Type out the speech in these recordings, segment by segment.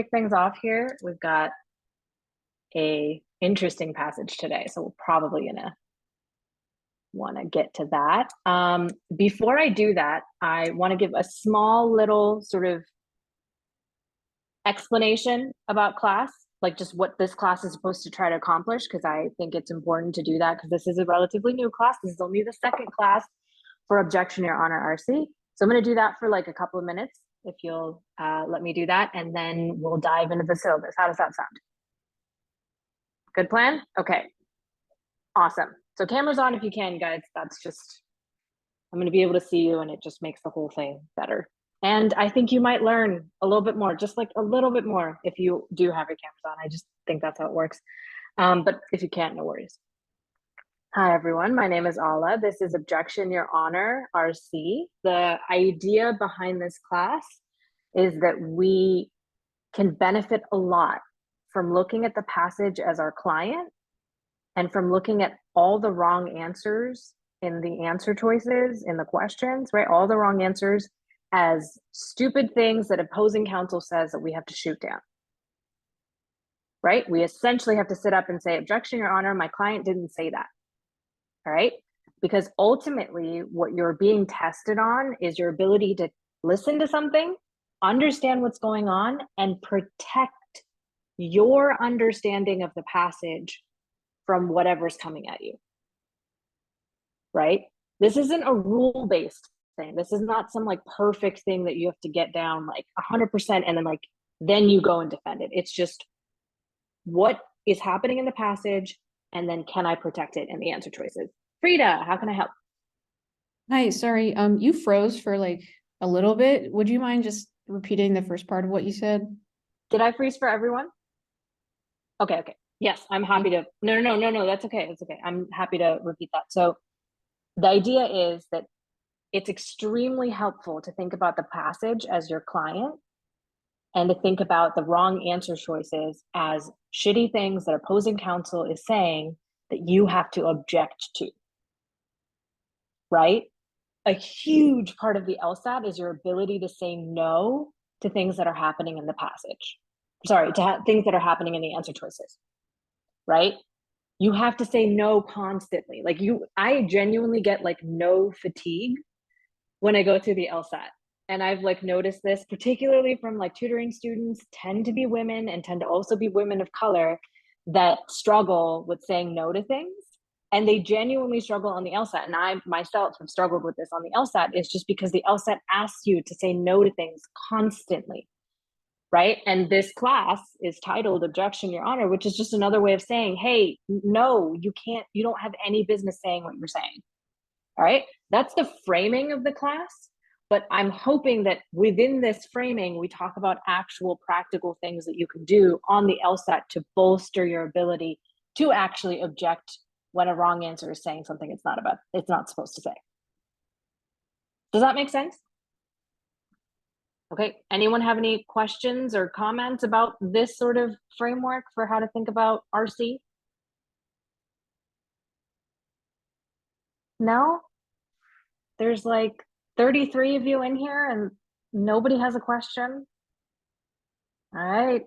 kick things off here, we've got a interesting passage today, so we're probably gonna want to get to that. Before I do that, I want to give a small little sort of explanation about class, like just what this class is supposed to try to accomplish, because I think it's important to do that because this is a relatively new class. This is only the second class for Objection, Your Honor, RC. So I'm going to do that for like a couple of minutes, if you'll let me do that, and then we'll dive into the syllabus. How does that sound? Good plan? Okay, awesome. So cameras on if you can, guys. That's just, I'm going to be able to see you, and it just makes the whole thing better. And I think you might learn a little bit more, just like a little bit more if you do have your cameras on. I just think that's how it works. But if you can't, no worries. Hi, everyone. My name is Ala. This is Objection, Your Honor, RC. The idea behind this class is that we can benefit a lot from looking at the passage as our client and from looking at all the wrong answers in the answer choices, in the questions, right? All the wrong answers as stupid things that opposing counsel says that we have to shoot down, right? We essentially have to sit up and say, Objection, Your Honor, my client didn't say that, all right? Because ultimately what you're being tested on is your ability to listen to something, understand what's going on, and protect your understanding of the passage from whatever's coming at you, right? This isn't a rule-based thing. This is not some like perfect thing that you have to get down like 100% and then you go and defend it. It's just what is happening in the passage, and then can I protect it in the answer choices? Frida, how can I help? Hi, sorry, you froze for like a little bit. Would you mind just repeating the first part of what you said? Did I freeze for everyone? Okay. Yes, I'm happy to. No, that's okay. It's okay. I'm happy to repeat that. So the idea is that it's extremely helpful to think about the passage as your client and to think about the wrong answer choices as shitty things that opposing counsel is saying that you have to object to, right? A huge part of the LSAT is your ability to say no to things that are happening in the passage. Sorry, to things that are happening in the answer choices, right? You have to say no constantly. Like I genuinely get like no fatigue when I go through the LSAT. And I've like noticed this, particularly from like tutoring students, tend to be women and tend to also be women of color that struggle with saying no to things. And they genuinely struggle on the LSAT. And I myself have struggled with this on the LSAT. It's just because the LSAT asks you to say no to things constantly, right? And this class is titled Objection, Your Honor, which is just another way of saying, hey, no, you can't, you don't have any business saying what you're saying. All right, that's the framing of the class. But I'm hoping that within this framing, we talk about actual practical things that you can do on the LSAT to bolster your ability to actually object when a wrong answer is saying something it's not supposed to say. Does that make sense? Okay, anyone have any questions or comments about this sort of framework for how to think about RC? No? There's like 33 of you in here and nobody has a question? All right.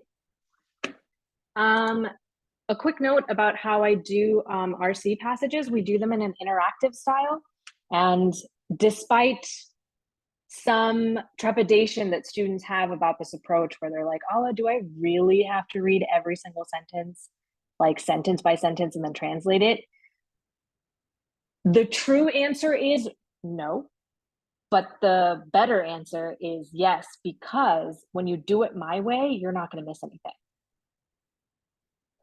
A quick note about how I do RC passages. We do them in an interactive style. And despite some trepidation that students have about this approach where they're like, Ala, do I really have to read every single sentence, like sentence by sentence and then translate it? The true answer is no. But the better answer is yes, because when you do it my way, you're not going to miss anything.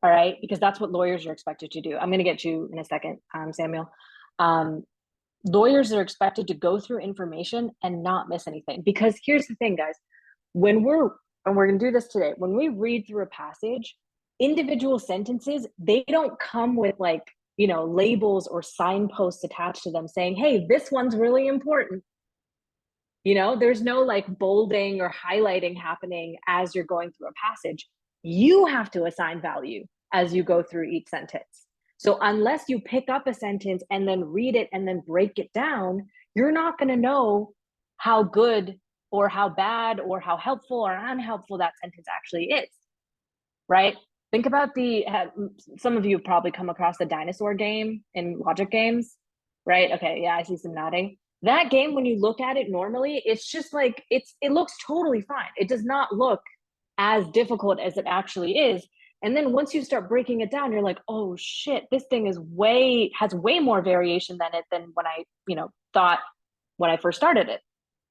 All right, because that's what lawyers are expected to do. I'm going to get you in a second, Samuel. Lawyers are expected to go through information and not miss anything. Because here's the thing, guys, and we're going to do this today, when we read through a passage, individual sentences, they don't come with like, labels or signposts attached to them saying, hey, this one's really important. There's no like bolding or highlighting happening as you're going through a passage. You have to assign value as you go through each sentence. So unless you pick up a sentence and then read it and then break it down, you're not going to know how good or how bad or how helpful or unhelpful that sentence actually is, right? Think about some of you have probably come across the dinosaur game in logic games, right? Okay, yeah, I see some nodding. That game, when you look at it normally, it's just like, it looks totally fine. It does not look as difficult as it actually is. And then once you start breaking it down, you're like, oh shit, this thing has way more variation than when I, thought when I first started it,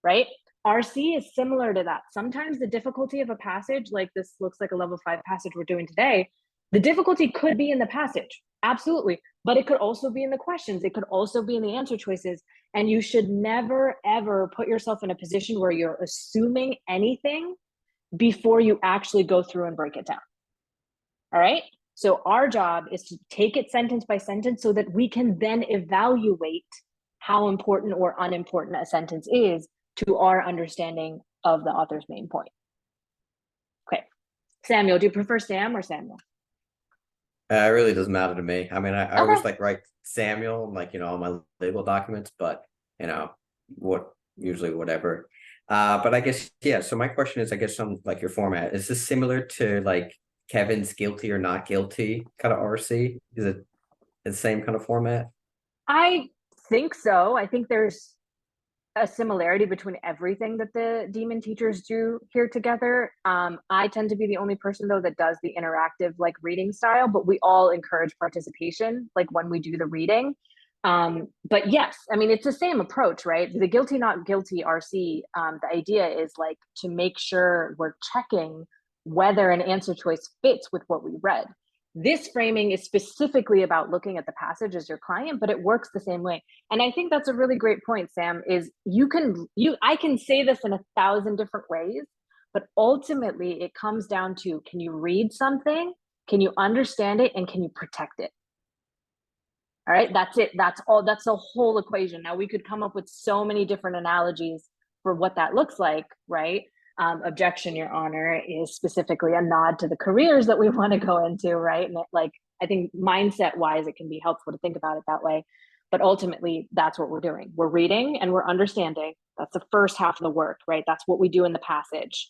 right? RC is similar to that. Sometimes the difficulty of a passage, like this looks like a level 5 passage we're doing today, the difficulty could be in the passage, absolutely, but it could also be in the questions. It could also be in the answer choices. And you should never, ever put yourself in a position where you're assuming anything before you actually go through and break it down. All right? So our job is to take it sentence by sentence so that we can then evaluate how important or unimportant a sentence is to our understanding of the author's main point. Okay. Samuel, do you prefer Sam or Samuel? It really doesn't matter to me. I mean, I Okay. always like write Samuel, like, on my legal documents, but usually whatever. But I guess, yeah, so my question is, I guess, on like your format, is this similar to like Kevin's guilty or not guilty kind of RC? Is it the same kind of format? I think so. I think there's a similarity between everything that the demon teachers do here together. I tend to be the only person though that does the interactive like reading style, but we all encourage participation like when we do the reading. But yes, I mean, it's the same approach, right? The guilty, not guilty RC, the idea is like to make sure we're checking whether an answer choice fits with what we read. This framing is specifically about looking at the passage as your client, but it works the same way. And I think that's a really great point, Sam, is I can say this in 1,000 different ways, but ultimately it comes down to, can you read something? Can you understand it? And can you protect it? All right, that's it. That's all. That's the whole equation. Now we could come up with so many different analogies for what that looks like, right? Objection, Your Honor, is specifically a nod to the careers that we want to go into, right? And I think mindset wise, it can be helpful to think about it that way. But ultimately, that's what we're doing. We're reading and we're understanding. That's the first half of the work, right? That's what we do in the passage.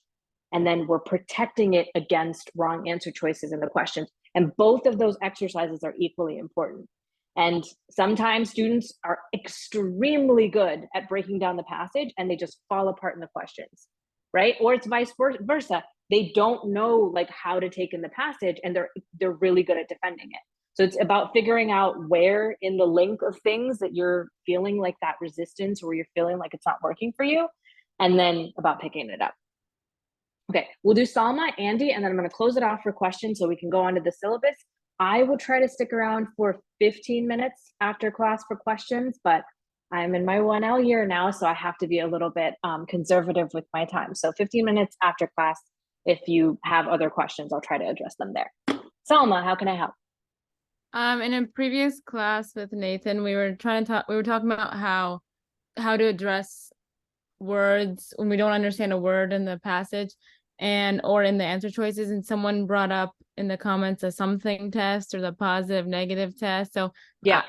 And then we're protecting it against wrong answer choices in the questions. And both of those exercises are equally important. And sometimes students are extremely good at breaking down the passage and they just fall apart in the questions, right? Or it's vice versa. They don't know like how to take in the passage and they're really good at defending it. So it's about figuring out where in the link of things that you're feeling like that resistance or you're feeling like it's not working for you, and then about picking it up. Okay, we'll do Salma, Andy, and then I'm going to close it off for questions so we can go on to the syllabus. I will try to stick around for 15 minutes after class for questions, but I'm in my 1L year now, so I have to be a little bit conservative with my time. So 15 minutes after class, if you have other questions, I'll try to address them there. Salma, how can I help? In a previous class with Nathan, we were talking about how to address words when we don't understand a word in the passage or in the answer choices, and someone brought up in the comments a something test or the positive negative test. So yeah,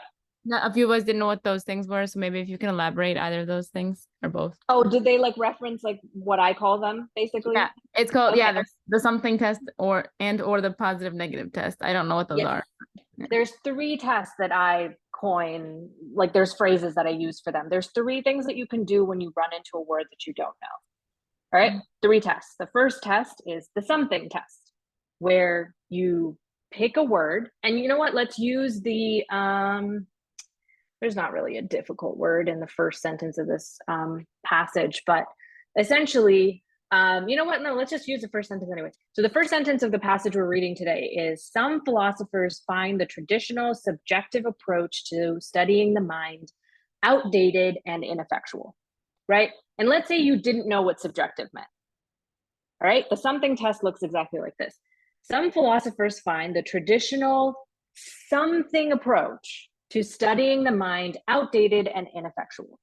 a few of us didn't know what those things were, so maybe if you can elaborate either of those things or both. Oh, did they like reference like what I call them basically? Yeah, it's called okay. the something test or the positive negative test. I don't know what those are. There's 3 tests that I coin, like there's phrases that I use for them. There's 3 things that you can do when you run into a word that you don't know. All right, 3 tests. The first test is the something test, where you pick a word, and you know what? Let's use the, there's not really a difficult word in the first sentence of this passage, but essentially, you know what? No, let's just use the first sentence anyway. So the first sentence of the passage we're reading today is, some philosophers find the traditional subjective approach to studying the mind outdated and ineffectual, right? And let's say you didn't know what subjective meant. All right, the something test looks exactly like this. Some philosophers find the traditional something approach to studying the mind outdated and ineffectual.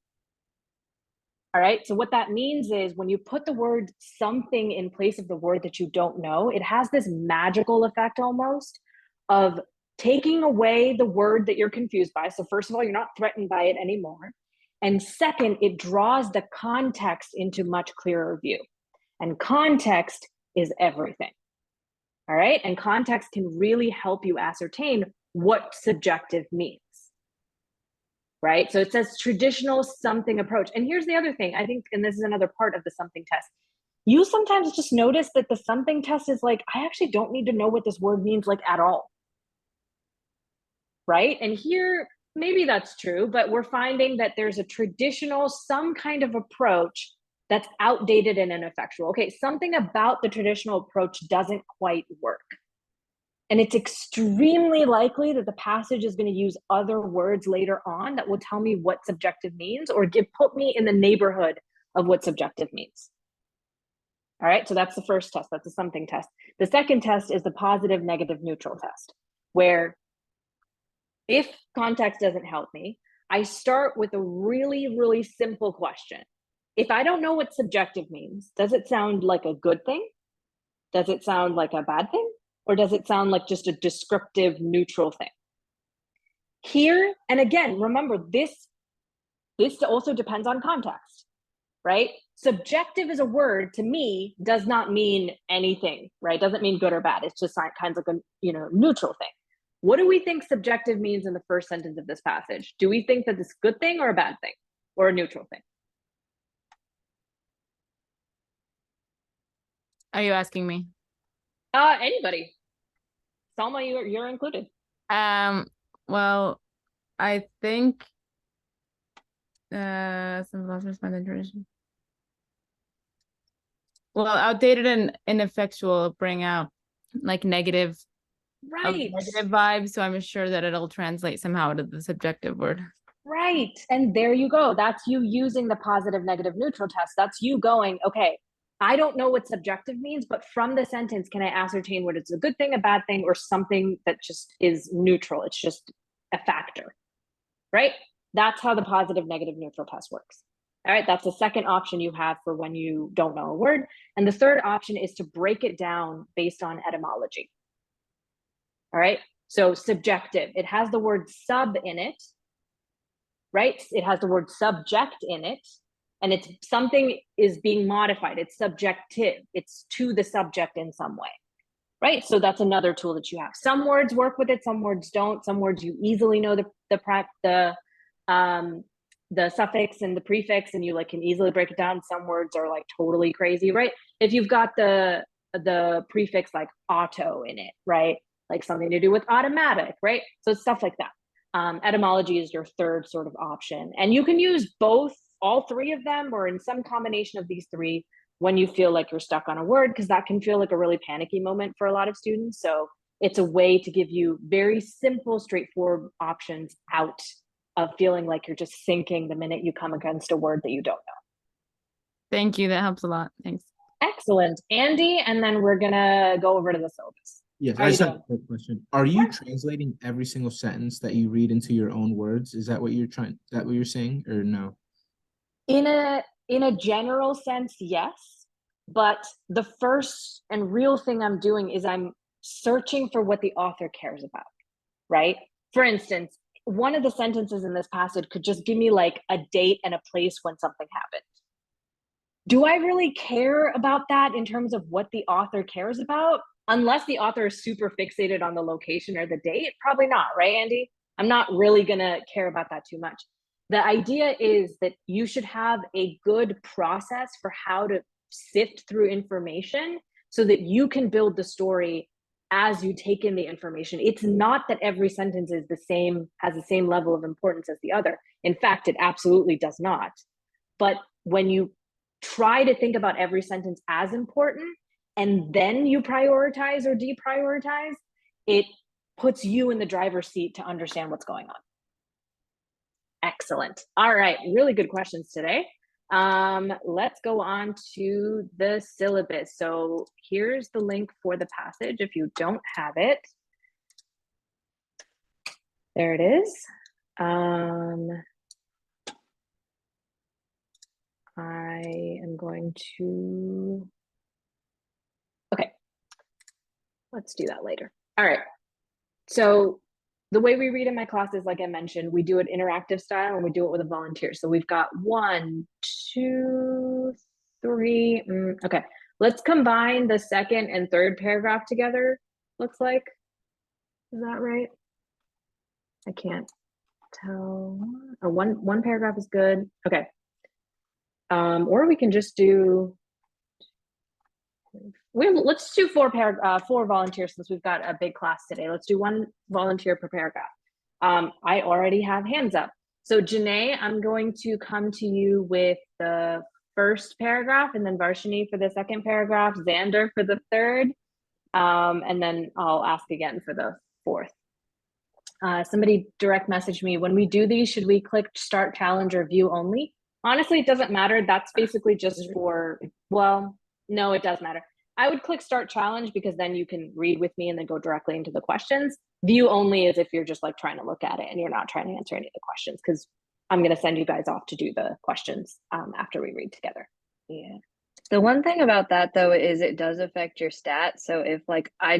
All right, so what that means is when you put the word something in place of the word that you don't know, it has this magical effect almost of taking away the word that you're confused by. So first of all, you're not threatened by it anymore. And second, it draws the context into much clearer view. And context is everything. All right. And context can really help you ascertain what subjective means. Right. So it says traditional something approach. And here's the other thing, I think, and this is another part of the something test. You sometimes just notice that the something test is like, I actually don't need to know what this word means like at all. Right. And here, maybe that's true, but we're finding that there's a traditional, some kind of approach that's outdated and ineffectual. Okay, something about the traditional approach doesn't quite work. And it's extremely likely that the passage is going to use other words later on that will tell me what subjective means or put me in the neighborhood of what subjective means. All right, so that's the first test. That's a something test. The second test is the positive, negative, neutral test, where if context doesn't help me, I start with a really, really simple question. If I don't know what subjective means, does it sound like a good thing? Does it sound like a bad thing? Or does it sound like just a descriptive, neutral thing? Here, and again, remember, this also depends on context, right? Subjective as a word to me does not mean anything, right? Doesn't mean good or bad. It's just kind of like a neutral thing. What do we think subjective means in the first sentence of this passage? Do we think that it's a good thing or a bad thing or a neutral thing? Are you asking me? Anybody. Salma, you're included. Well, I think some philosophers find the tradition. Well, outdated and ineffectual bring out like negative vibes, so I'm sure that it'll translate somehow to the subjective word. Right. And there you go. That's you using the positive, negative, neutral test. That's you going, okay, I don't know what subjective means, but from the sentence, can I ascertain what it's a good thing, a bad thing, or something that just is neutral? It's just a factor, right? That's how the positive, negative, neutral test works. All right, that's the second option you have for when you don't know a word. And the third option is to break it down based on etymology. All right, so subjective, it has the word sub in it, right? It has the word subject in it, and it's something is being modified. It's subjective. It's to the subject in some way, right? So that's another tool that you have. Some words work with it, some words don't. Some words you easily know the suffix and the prefix, and you can easily break it down. Some words are like totally crazy, right? If you've got the prefix like auto in it, right? Like something to do with automatic, right? So stuff like that. Etymology is your third sort of option. And you can use all three of them, or in some combination of these three when you feel like you're stuck on a word, because that can feel like a really panicky moment for a lot of students. So it's a way to give you very simple, straightforward options out of feeling like you're just sinking the minute you come against a word that you don't know. Thank you. That helps a lot. Thanks. Excellent. Andy, and then we're going to go over to the syllabus. Yes, How I you just have doing? a quick question. Are you translating every single sentence that you read into your own words? Is that what you're saying, or no? In a general sense, yes. But the first and real thing I'm doing is I'm searching for what the author cares about, right? For instance, one of the sentences in this passage could just give me like a date and a place when something happened. Do I really care about that in terms of what the author cares about? Unless the author is super fixated on the location or the date, probably not, right, Andy? I'm not really gonna care about that too much. The idea is that you should have a good process for how to sift through information so that you can build the story as you take in the information. It's not that every sentence is has the same level of importance as the other. In fact, it absolutely does not. But when you try to think about every sentence as important, and then you prioritize or deprioritize, it puts you in the driver's seat to understand what's going on. Excellent. All right, really good questions today. Let's go on to the syllabus. So here's the link for the passage if you don't have it. There it is. I am going to, okay, let's do that later. All right, so the way we read in my classes, like I mentioned, we do it interactive style and we do it with a volunteer. So we've got 1, 2, 3. Okay, let's combine the second and third paragraph together. Looks like, is that right? I can't tell. Oh, one paragraph is good. Okay. Or we can just do. Let's do 4 volunteers since we've got a big class today. Let's do 1 volunteer per paragraph. I already have hands up. So Janae, I'm going to come to you with the first paragraph, and then Varshini for the second paragraph, Xander for the third, and then I'll ask again for the fourth. Somebody direct message me, when we do these, should we click start challenge or view only? Honestly, it doesn't matter. That's basically just for, well, no, it does matter. I would click start challenge because then you can read with me and then go directly into the questions. View only is if you're just like trying to look at it and you're not trying to answer any of the questions, because I'm going to send you guys off to do the questions after we read together. Yeah. The one thing about that though is it does affect your stats. So if like I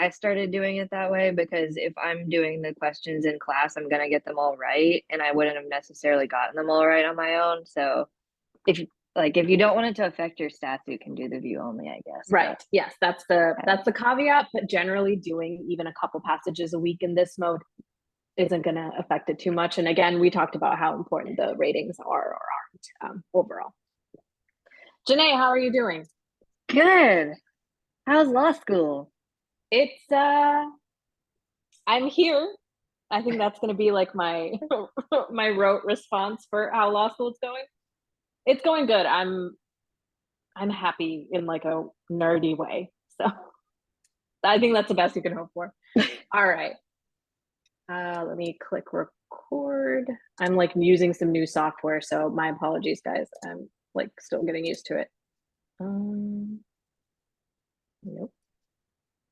started doing it that way because if I'm doing the questions in class, I'm gonna get them all right, and I wouldn't have necessarily gotten them all right on my own. So if you don't want it to affect your stats, you can do the view only, I guess. Right. Yes, that's the caveat. But generally, doing even a couple passages a week in this mode isn't going to affect it too much. And again, we talked about how important the ratings are or aren't overall. Janae, how are you doing? Good. How's law school? It's I'm here. I think that's going to be like my my rote response for how law school is going. It's going good. I'm happy in like a nerdy way. So I think that's the best you can hope for. All right. Let me click record. I'm like using some new software, so my apologies, guys. I'm like still getting used to it. Nope.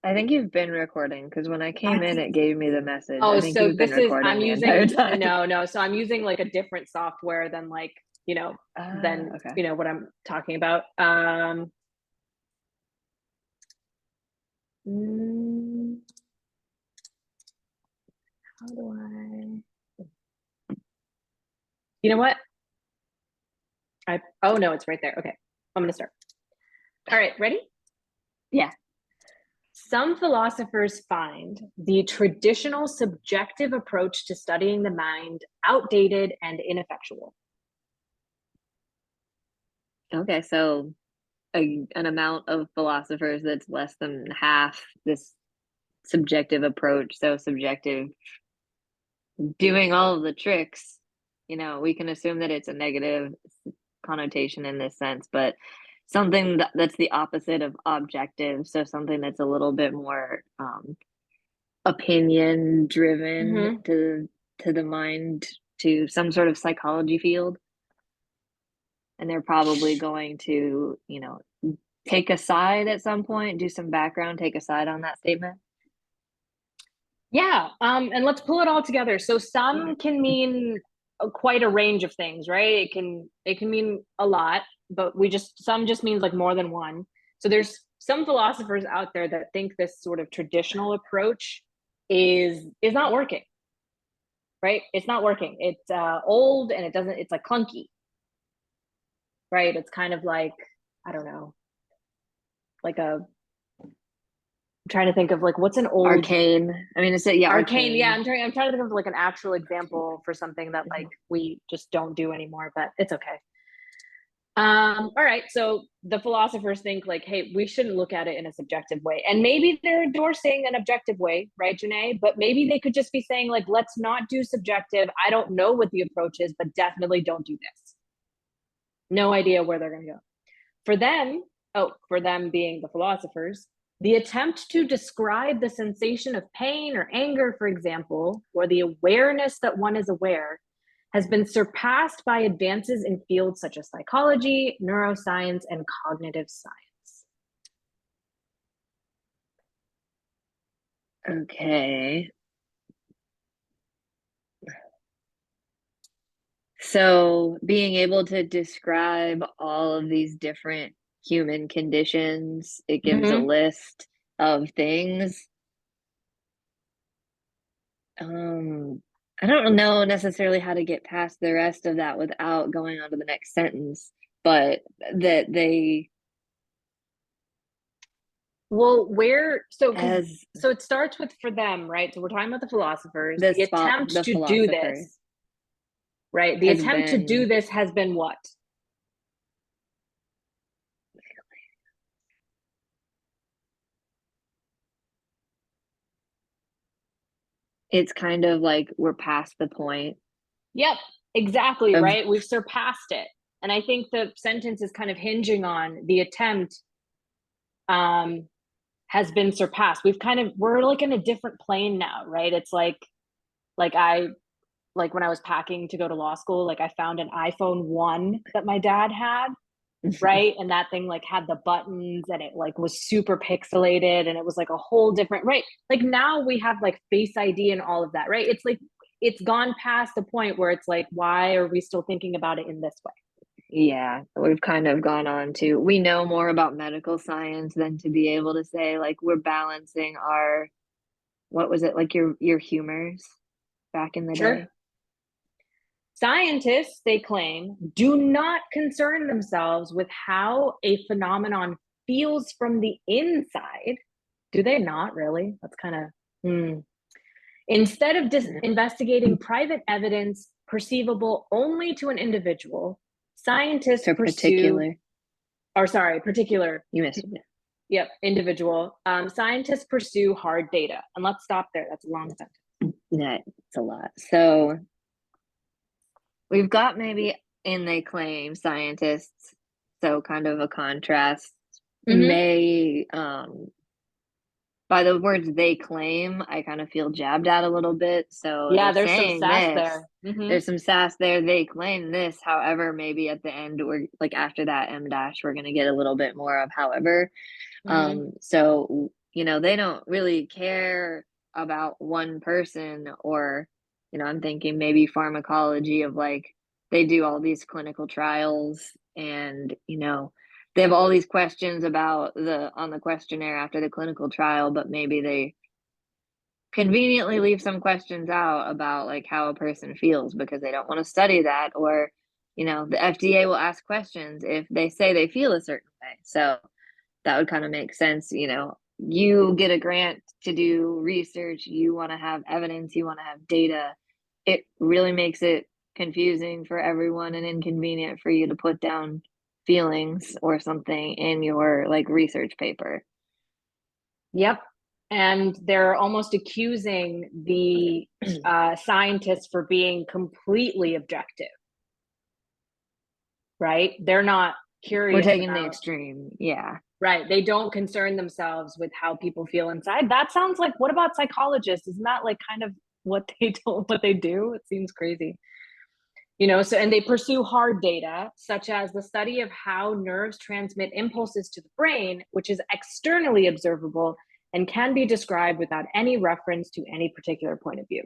I think you've been recording because when I came in, it gave me the message. Oh, I think so you've been this is recording I'm the using entire time. no. So I'm using like a different software than like than Okay. what I'm talking about. How do I? You know what? Oh no, it's right there. Okay, I'm gonna start. All right, ready? Yeah. Some philosophers find the traditional subjective approach to studying the mind outdated and ineffectual. Okay, so an amount of philosophers that's less than half this subjective approach. So subjective doing all of the tricks, we can assume that it's a negative connotation in this sense, but something that's the opposite of objective. So something that's a little bit more opinion driven to the mind, to some sort of psychology field. And they're probably going to, take a side at some point, do some background, take a side on that statement. Yeah, and let's pull it all together. So some can mean quite a range of things, right? It can mean a lot, but some just means like more than one. So there's some philosophers out there that think this sort of traditional approach is not working, right? It's not working. It's old and it's like clunky, right? It's kind of like, I don't know, like I'm trying to think of like what's an old arcane. I mean, arcane. Yeah, I'm trying to think of like an actual example for something that like we just don't do anymore, but it's okay. All right, so the philosophers think like, hey, we shouldn't look at it in a subjective way, and maybe they're endorsing an objective way, right, Janae? But maybe they could just be saying like, let's not do subjective. I don't know what the approach is, but definitely don't do this. No idea where they're going to go. For them being the philosophers, the attempt to describe the sensation of pain or anger, for example, or the awareness that one is aware, has been surpassed by advances in fields such as psychology, neuroscience, and cognitive science. Okay. So being able to describe all of these different human conditions, it gives a list of things. I don't know necessarily how to get past the rest of that without going on to the next sentence, but that they Well, so as it starts with for them, right? So we're talking about the philosophers. the The attempt the to do philosophers this, right? The has attempt to do been this has been what? it's kind of like we're past the point Yep, exactly, of right? We've surpassed it. And I think the sentence is kind of hinging on the attempt has been surpassed. We're like in a different plane now, right? It's like when I was packing to go to law school, like I found an iPhone 1 that my dad had, right? And that thing like had the buttons and it like was super pixelated and it was like a whole different, right? Like now we have like Face ID and all of that, right? It's like it's gone past the point where it's like, why are we still thinking about it in this way? Yeah, we've kind of gone on to, we know more about medical science than to be able to say like we're balancing our, what was it, like your humors back in the day. Sure. Scientists, they claim, do not concern themselves with how a phenomenon feels from the inside. Do they not really? That's kind of, Instead of investigating private evidence perceivable only to an individual, scientists So particular. You missed it. Yep, individual. Scientists pursue hard data. And let's stop there. That's a long sentence. Yeah, it's a lot. So we've got maybe, and they claim scientists, so kind of a contrast, may by the words they claim, I kind of feel jabbed at a little bit. So yeah, they're there's some saying sass this, there. there's some sass there. They claim this, however, maybe at the end, we're like after that M dash, we're gonna get a little bit more of however. So you know, they don't really care about one person, or you know, I'm thinking maybe pharmacology of like they do all these clinical trials and you know they have all these questions about on the questionnaire after the clinical trial, but maybe they conveniently leave some questions out about like how a person feels because they don't want to study that, or you know, the FDA will ask questions if they say they feel a certain way. So that would kind of make sense. You know, you get a grant to do research, you want to have evidence, you want to have data. It really makes it confusing for everyone and inconvenient for you to put down feelings or something in your like research paper. Yep. And they're almost accusing the scientists for being completely objective, right? They're not curious. We're taking the extreme. Yeah. Right. They don't concern themselves with how people feel inside. That sounds like, what about psychologists? Isn't that like kind of what they do? It seems crazy. You know, so, and they pursue hard data, such as the study of how nerves transmit impulses to the brain, which is externally observable and can be described without any reference to any particular point of view.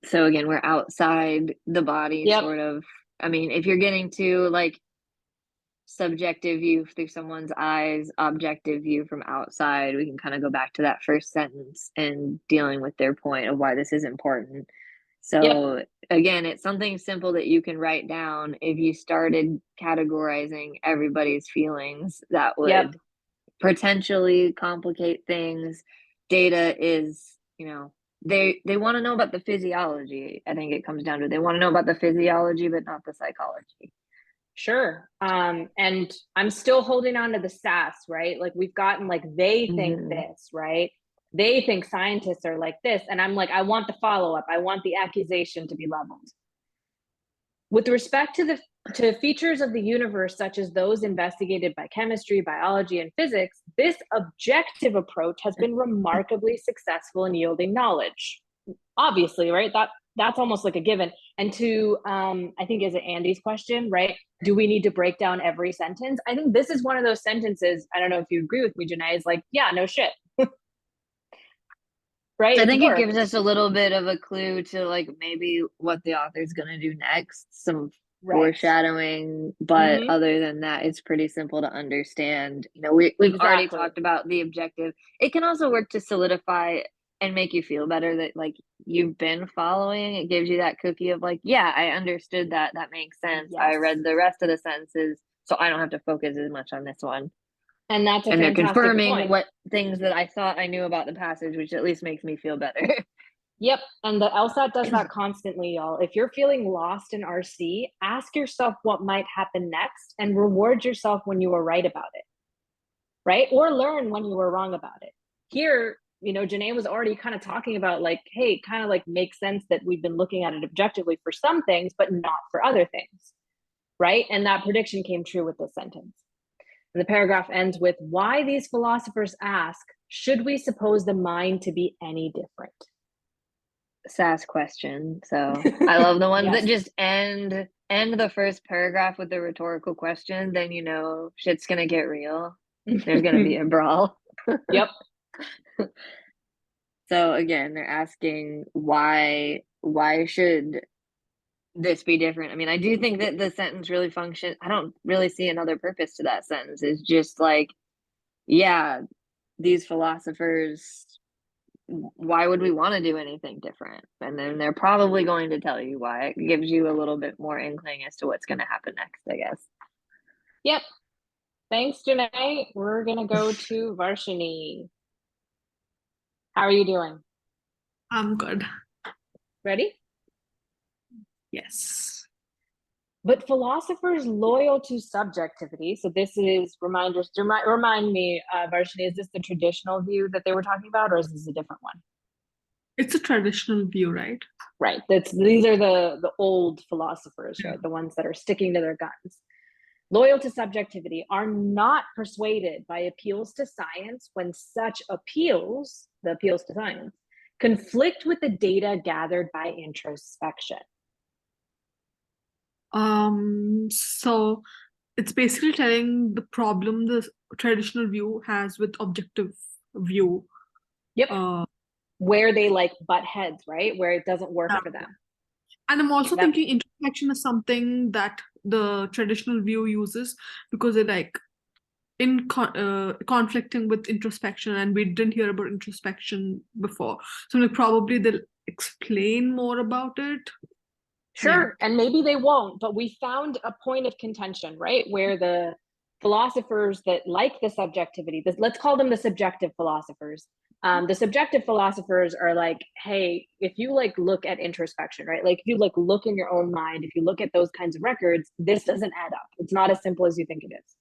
So again, we're outside the body, sort of. I mean, if you're getting to like subjective view through someone's eyes, objective view from outside, we can kind of go back to that first sentence and dealing with their point of why this is important. So again, it's something simple that you can write down. If you started categorizing everybody's feelings, that would potentially complicate things. Data is, you know, they want to know about the physiology. I think it comes down to, they want to know about the physiology, but not the psychology. Sure. And I'm still holding on to the sass, right? Like we've gotten like, they think this, right? They think scientists are like this. And I'm like, I want the follow-up. I want the accusation to be leveled. With respect to features of the universe, such as those investigated by chemistry, biology, and physics, this objective approach has been remarkably successful in yielding knowledge. Obviously, right? That's almost like a given. And to, I think, is it Andy's question, right? Do we need to break down every sentence? I think this is one of those sentences, I don't know if you agree with me, Janae, is like, yeah, no shit. Right? I think it gives us a little bit of a clue to like maybe what the author's going to do next, some foreshadowing, but other than that, it's pretty simple to understand. You know, we've already talked about the objective. It can also work to solidify and make you feel better that like you've been following. It gives you that cookie of like, yeah, I understood that. That makes sense. I Yes. read the rest of the sentences, so I don't have to focus as much on this one. And that's a And they're fantastic confirming point. what things that I thought I knew about the passage, which at least makes me feel better. Yep, and the LSAT does that constantly, y'all. If you're feeling lost in RC, ask yourself what might happen next and reward yourself when you were right about it, right? Or learn when you were wrong about it. Here, you know, Janae was already kind of talking about like, hey, kind of like makes sense that we've been looking at it objectively for some things, but not for other things, right? And that prediction came true with this sentence. And the paragraph ends with, why these philosophers ask, should we suppose the mind to be any different? SAS question. So I love the ones Yes. that just end the first paragraph with a rhetorical question. Then you know shit's gonna get real. There's gonna be a brawl. Yep. So again, they're asking why should this be different? I mean, I do think that the sentence really function. I don't really see another purpose to that sentence. It's just like, yeah, these philosophers, why would we want to do anything different? And then they're probably going to tell you why. It gives you a little bit more inkling as to what's going to happen next, I guess. Yep. Thanks, Janae. We're gonna go to Varshini. How are you doing? I'm good. Ready? Yes. But philosophers loyal to subjectivity. So this is reminders. Remind me, Varshini, is this the traditional view that they were talking about, or is this a different one? It's a traditional view, right? Right. These are the old philosophers, Yeah. right? The ones that are sticking to their guns. Loyal to subjectivity are not persuaded by appeals to science when such appeals, the appeals to science, conflict with the data gathered by introspection. So it's basically telling the problem the traditional view has with objective view. Yep. Uh, Where they like butt heads, right? Where it doesn't work Yeah. for them. and I'm also Yep. thinking introspection is something that the traditional view uses because they're like conflicting with introspection, and we didn't hear about introspection before. So like probably they'll explain more about it. Sure, and maybe they won't, but we found a point of contention, right? Where the philosophers that like the subjectivity, let's call them the subjective philosophers. The subjective philosophers are like, hey, if you like look at introspection, right? Like if you like look in your own mind, if you look at those kinds of records, this doesn't add up. It's not as simple as you think it is.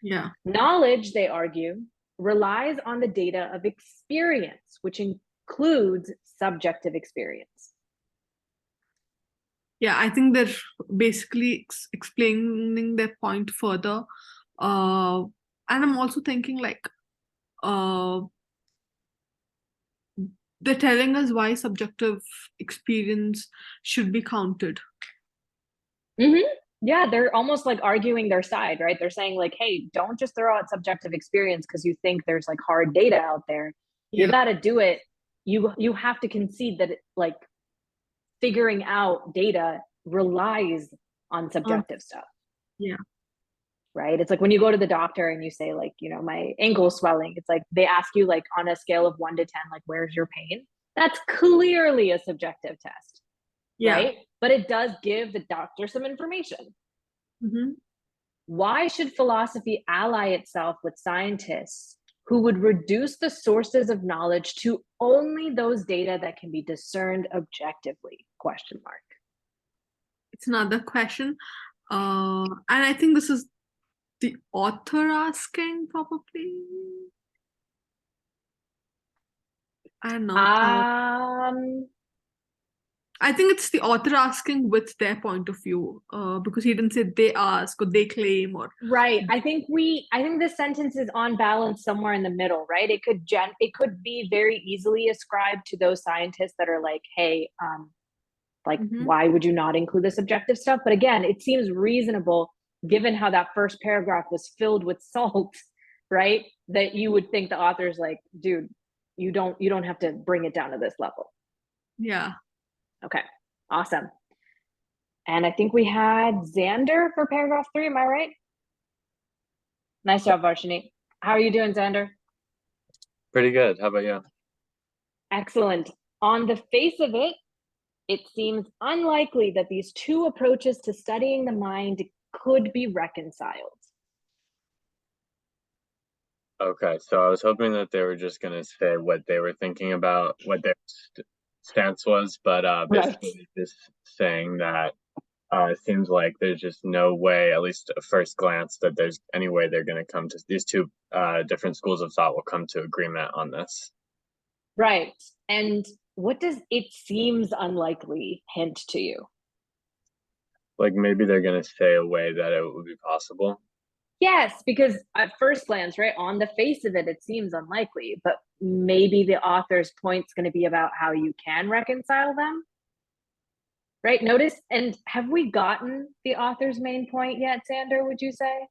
Yeah. Knowledge, they argue, relies on the data of experience, which includes subjective experience. Yeah, I think they're basically explaining their point further. And I'm also thinking like they're telling us why subjective experience should be counted. Mm-hmm. Yeah, they're almost like arguing their side, right? They're saying like, hey, don't just throw out subjective experience because you think there's like hard data out there. You Yeah. got to do it. You have to concede that like figuring out data relies on subjective stuff. Yeah. Right. It's like when you go to the doctor and you say like, you know, my ankle swelling, it's like they ask you like on a scale of 1 to 10, like, where's your pain? That's clearly a subjective test. Yeah. Right. But it does give the doctor some information. Mm-hmm. Why should philosophy ally itself with scientists who would reduce the sources of knowledge to only those data that can be discerned objectively? Question mark. It's another question. And I think this is the author asking, probably. I don't know. I think it's the author asking with their point of view, because he didn't say they ask or they claim or. Right. I think this sentence is on balance somewhere in the middle, right? It could be very easily ascribed to those scientists that are like, hey, why would you not include the subjective stuff? But again, it seems reasonable given how that first paragraph was filled with salt, right? That you would think the author's like, dude, you don't have to bring it down to this level. Yeah. Okay, awesome. And I think we had Xander for paragraph 3, am I right? Nice job, Varshini. How are you doing, Xander? Pretty good. How about you? Excellent. On the face of it, it seems unlikely that these two approaches to studying the mind could be reconciled. Okay, so I was hoping that they were just gonna say what they were thinking about, what their stance was, but Right. basically just saying that it seems like there's just no way, at least at first glance, that there's any way they're gonna come to these two different schools of thought will come to agreement on this. Right. And what does "it seems unlikely" hint to you? Like maybe they're gonna say a way that it would be possible. Yes, because at first glance, right, on the face of it, it seems unlikely, but maybe the author's point's going to be about how you can reconcile them. Right? Notice, and have we gotten the author's main point yet, Xander, would you say?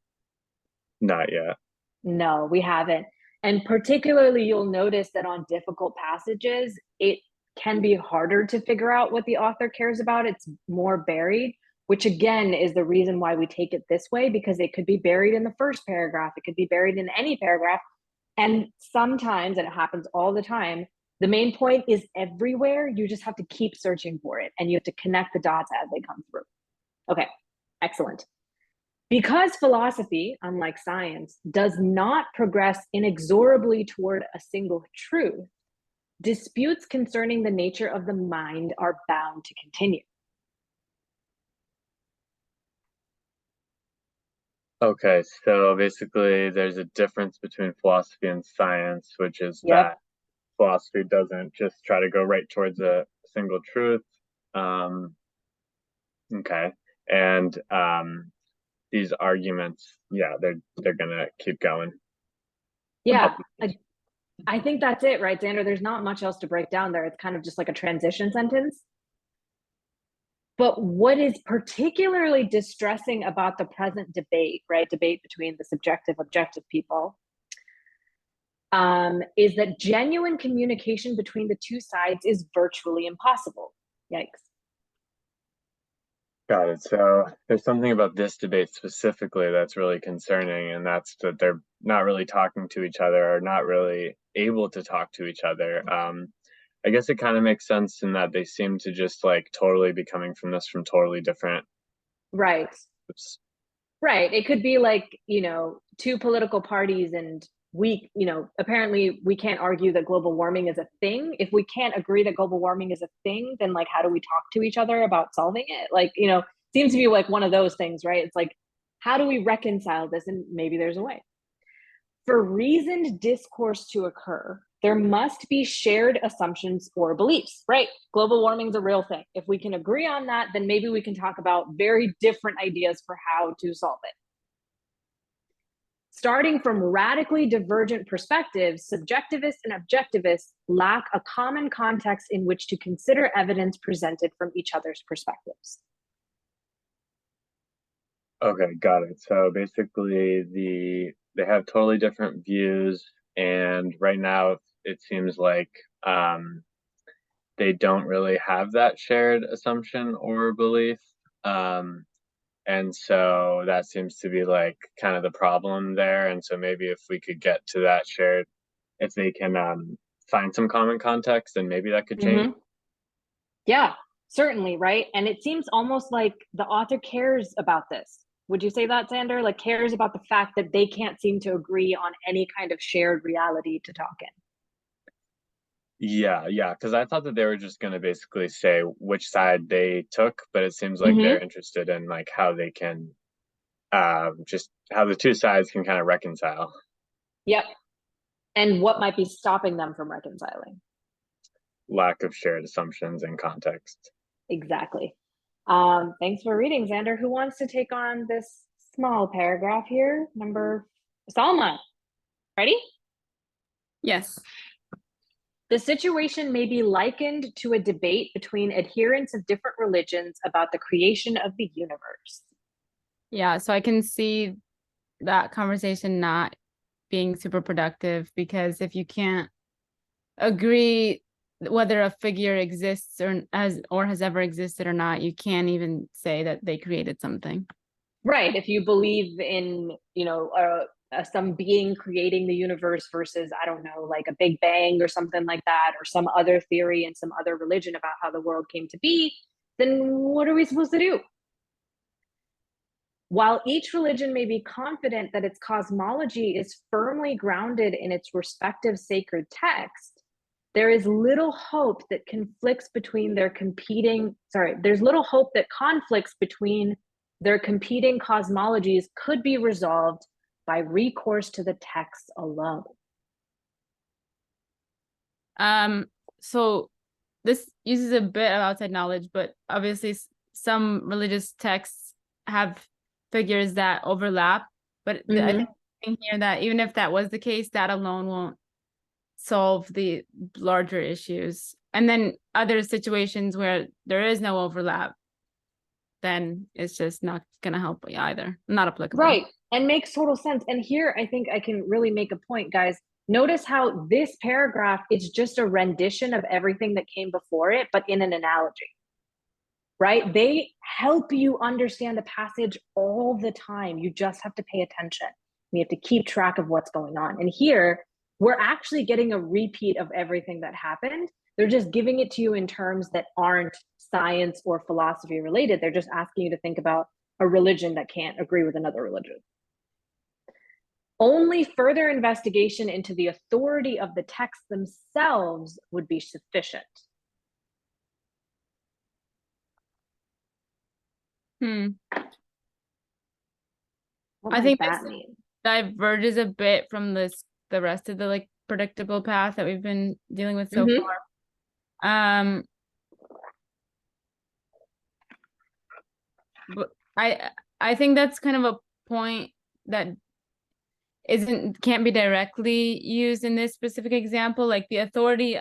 Not yet. No, we haven't. And particularly, you'll notice that on difficult passages, it can be harder to figure out what the author cares about. It's more buried, which again is the reason why we take it this way, because it could be buried in the first paragraph, it could be buried in any paragraph. And sometimes, and it happens all the time, the main point is everywhere. You just have to keep searching for it, and you have to connect the dots as they come through. Okay, excellent. Because philosophy, unlike science, does not progress inexorably toward a single truth, disputes concerning the nature of the mind are bound to continue. Okay, so basically there's a difference between philosophy and science, which is Yep. that philosophy doesn't just try to go right towards a single truth. Okay, and these arguments, yeah, they're gonna keep going. Yeah, I think that's it, right, Xander? There's not much else to break down there. It's kind of just like a transition sentence. But what is particularly distressing about the present debate, right, debate between the subjective, objective people, is that genuine communication between the two sides is virtually impossible. Yikes. Got it. So there's something about this debate specifically that's really concerning, and that's that they're not really talking to each other or not really able to talk to each other. I guess it kind of makes sense in that they seem to just like totally be coming from this from totally different. Right. Oops. Right. It could be like, two political parties, and apparently we can't argue that global warming is a thing. If we can't agree that global warming is a thing, then like, how do we talk to each other about solving it? Like, seems to be like one of those things, right? It's like, how do we reconcile this? And maybe there's a way. For reasoned discourse to occur, there must be shared assumptions or beliefs, right? Global warming is a real thing. If we can agree on that, then maybe we can talk about very different ideas for how to solve it. Starting from radically divergent perspectives, subjectivists and objectivists lack a common context in which to consider evidence presented from each other's perspectives. Okay, got it. So basically they have totally different views, and right now it seems like they don't really have that shared assumption or belief. And so that seems to be like kind of the problem there. And so maybe if we could get to that shared, if they can find some common context, then maybe that could change. Yeah, certainly, right? And it seems almost like the author cares about this. Would you say that, Xander? Like, cares about the fact that they can't seem to agree on any kind of shared reality to talk in. Yeah, because I thought that they were just going to basically say which side they took, but it seems like they're interested in like how they can just how the two sides can kind of reconcile. Yep. And what might be stopping them from reconciling? Lack of shared assumptions and context. Exactly. Thanks for reading, Xander. Who wants to take on this small paragraph here? Salma, ready? Yes. The situation may be likened to a debate between adherents of different religions about the creation of the universe. Yeah, so I can see that conversation not being super productive, because if you can't agree whether a figure exists or has ever existed or not, you can't even say that they created something. Right. If you believe in, some being creating the universe versus, I don't know, like a Big Bang or something like that, or some other theory and some other religion about how the world came to be, then what are we supposed to do? While each religion may be confident that its cosmology is firmly grounded in its respective sacred text, there's little hope that conflicts between their competing cosmologies could be resolved by recourse to the text alone. So this uses a bit of outside knowledge, but obviously some religious texts have figures that overlap. But I think here that even if that was the case, that alone won't solve the larger issues. And then other situations where there is no overlap, then it's just not going to help either. Not applicable. Right. And makes total sense. And here I think I can really make a point, guys. Notice how this paragraph is just a rendition of everything that came before it, but in an analogy. Right? They help you understand the passage all the time. You just have to pay attention. You have to keep track of what's going on. And here, we're actually getting a repeat of everything that happened. They're just giving it to you in terms that aren't science or philosophy related. They're just asking you to think about a religion that can't agree with another religion. Only further investigation into the authority of the texts themselves would be sufficient. What I think that this mean? diverges a bit from the rest of the like predictable path that we've been dealing with so far. But I think that's kind of a point that can't be directly used in this specific example. Like the authority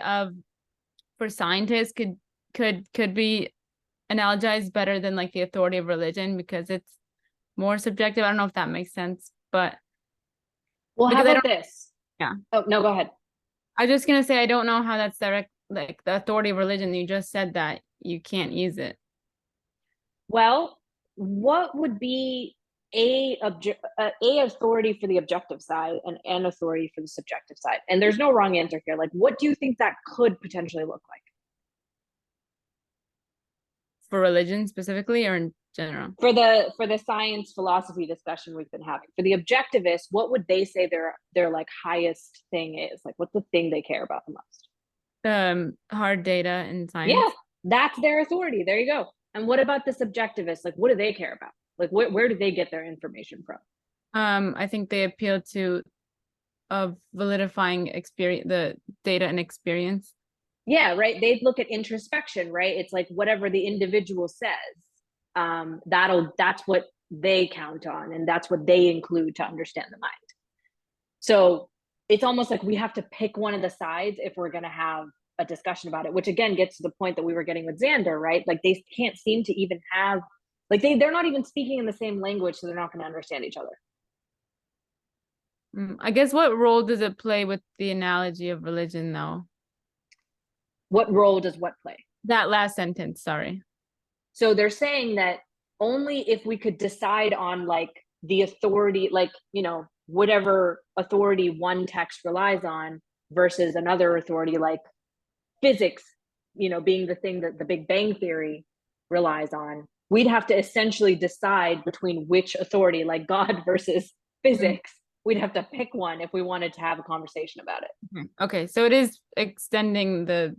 for scientists could be analogized better than like the authority of religion because it's more subjective. I don't know if that makes sense, but well, how about this? Yeah. Oh no, go ahead. I was just gonna say I don't know how that's direct. Like the authority of religion, you just said that you can't use it. Well, what would be a authority for the objective side and an authority for the subjective side? And there's no wrong answer here. Like, what do you think that could potentially look like? For religion specifically or in general? For the science philosophy discussion we've been having. For the objectivists, what would they say their like highest thing is? Like, what's the thing they care about the most? Hard data in science. Yeah, that's their authority. There you go. And what about the subjectivists? Like, what do they care about? Like, where do they get their information from? I think they appeal to validifying experience, the data and experience. Yeah, right. They'd look at introspection, right? It's like whatever the individual says, that's what they count on, and that's what they include to understand the mind. So it's almost like we have to pick one of the sides if we're going to have a discussion about it, which again gets to the point that we were getting with Xander, right? Like they can't seem to even have, like they're not even speaking in the same language, so they're not going to understand each other. I guess what role does it play with the analogy of religion though? What role does what play? That last sentence, sorry. So they're saying that only if we could decide on like the authority, like, you know, whatever authority one text relies on versus another authority, like physics, you know, being the thing that the Big Bang Theory relies on, we'd have to essentially decide between which authority, like God versus physics. We'd have to pick one if we wanted to have a conversation about it. Okay, so it is extending the,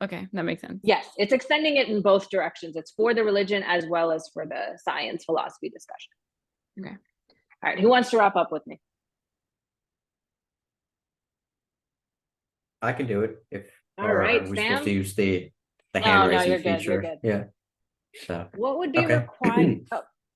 okay, that makes sense. Yes, it's extending it in both directions. It's for the religion as well as for the science philosophy discussion. Okay. All right, who wants to wrap up with me? I can do it if. All right, are we Sam? supposed to use the hand No, raising you're good, feature? you're good. Yeah. So What would be okay. required?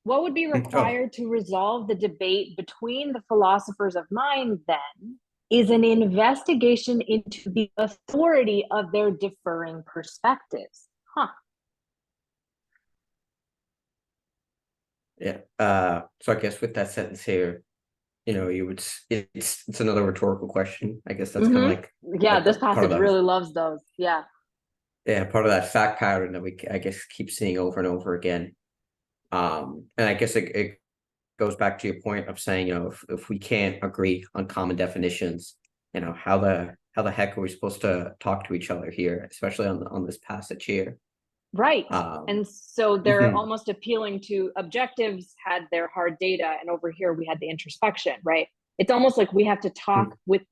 What would be required to resolve the debate between the philosophers of mind then is an investigation into the authority of their differing perspectives. Huh. Yeah. So I guess with that sentence here, you know, it's another rhetorical question. I guess that's kind of like Yeah, this part of passage that. really loves those. Yeah. Yeah, part of that fact pattern that we I guess keep seeing over and over again. And I guess it goes back to your point of saying, if we can't agree on common definitions, how the heck are we supposed to talk to each other here, especially on this passage here? Right. And so they're mhm. almost appealing to objectives had their hard data, and over here we had the introspection, right? It's almost like we have to talk with,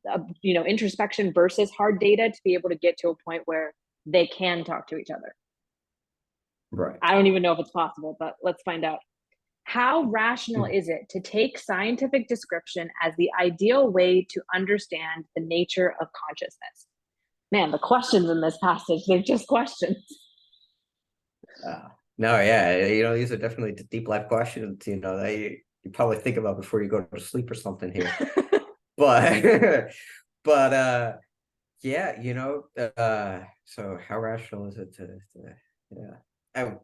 introspection versus hard data to be able to get to a point where they can talk to each other. Right. I don't even know if it's possible, but let's find out. How rational is it to take scientific description as the ideal way to understand the nature of consciousness? Man, the questions in this passage, they're just questions. No, yeah, these are definitely deep life questions, that you probably think about before you go to sleep or something here. But but yeah, so how rational is it to yeah.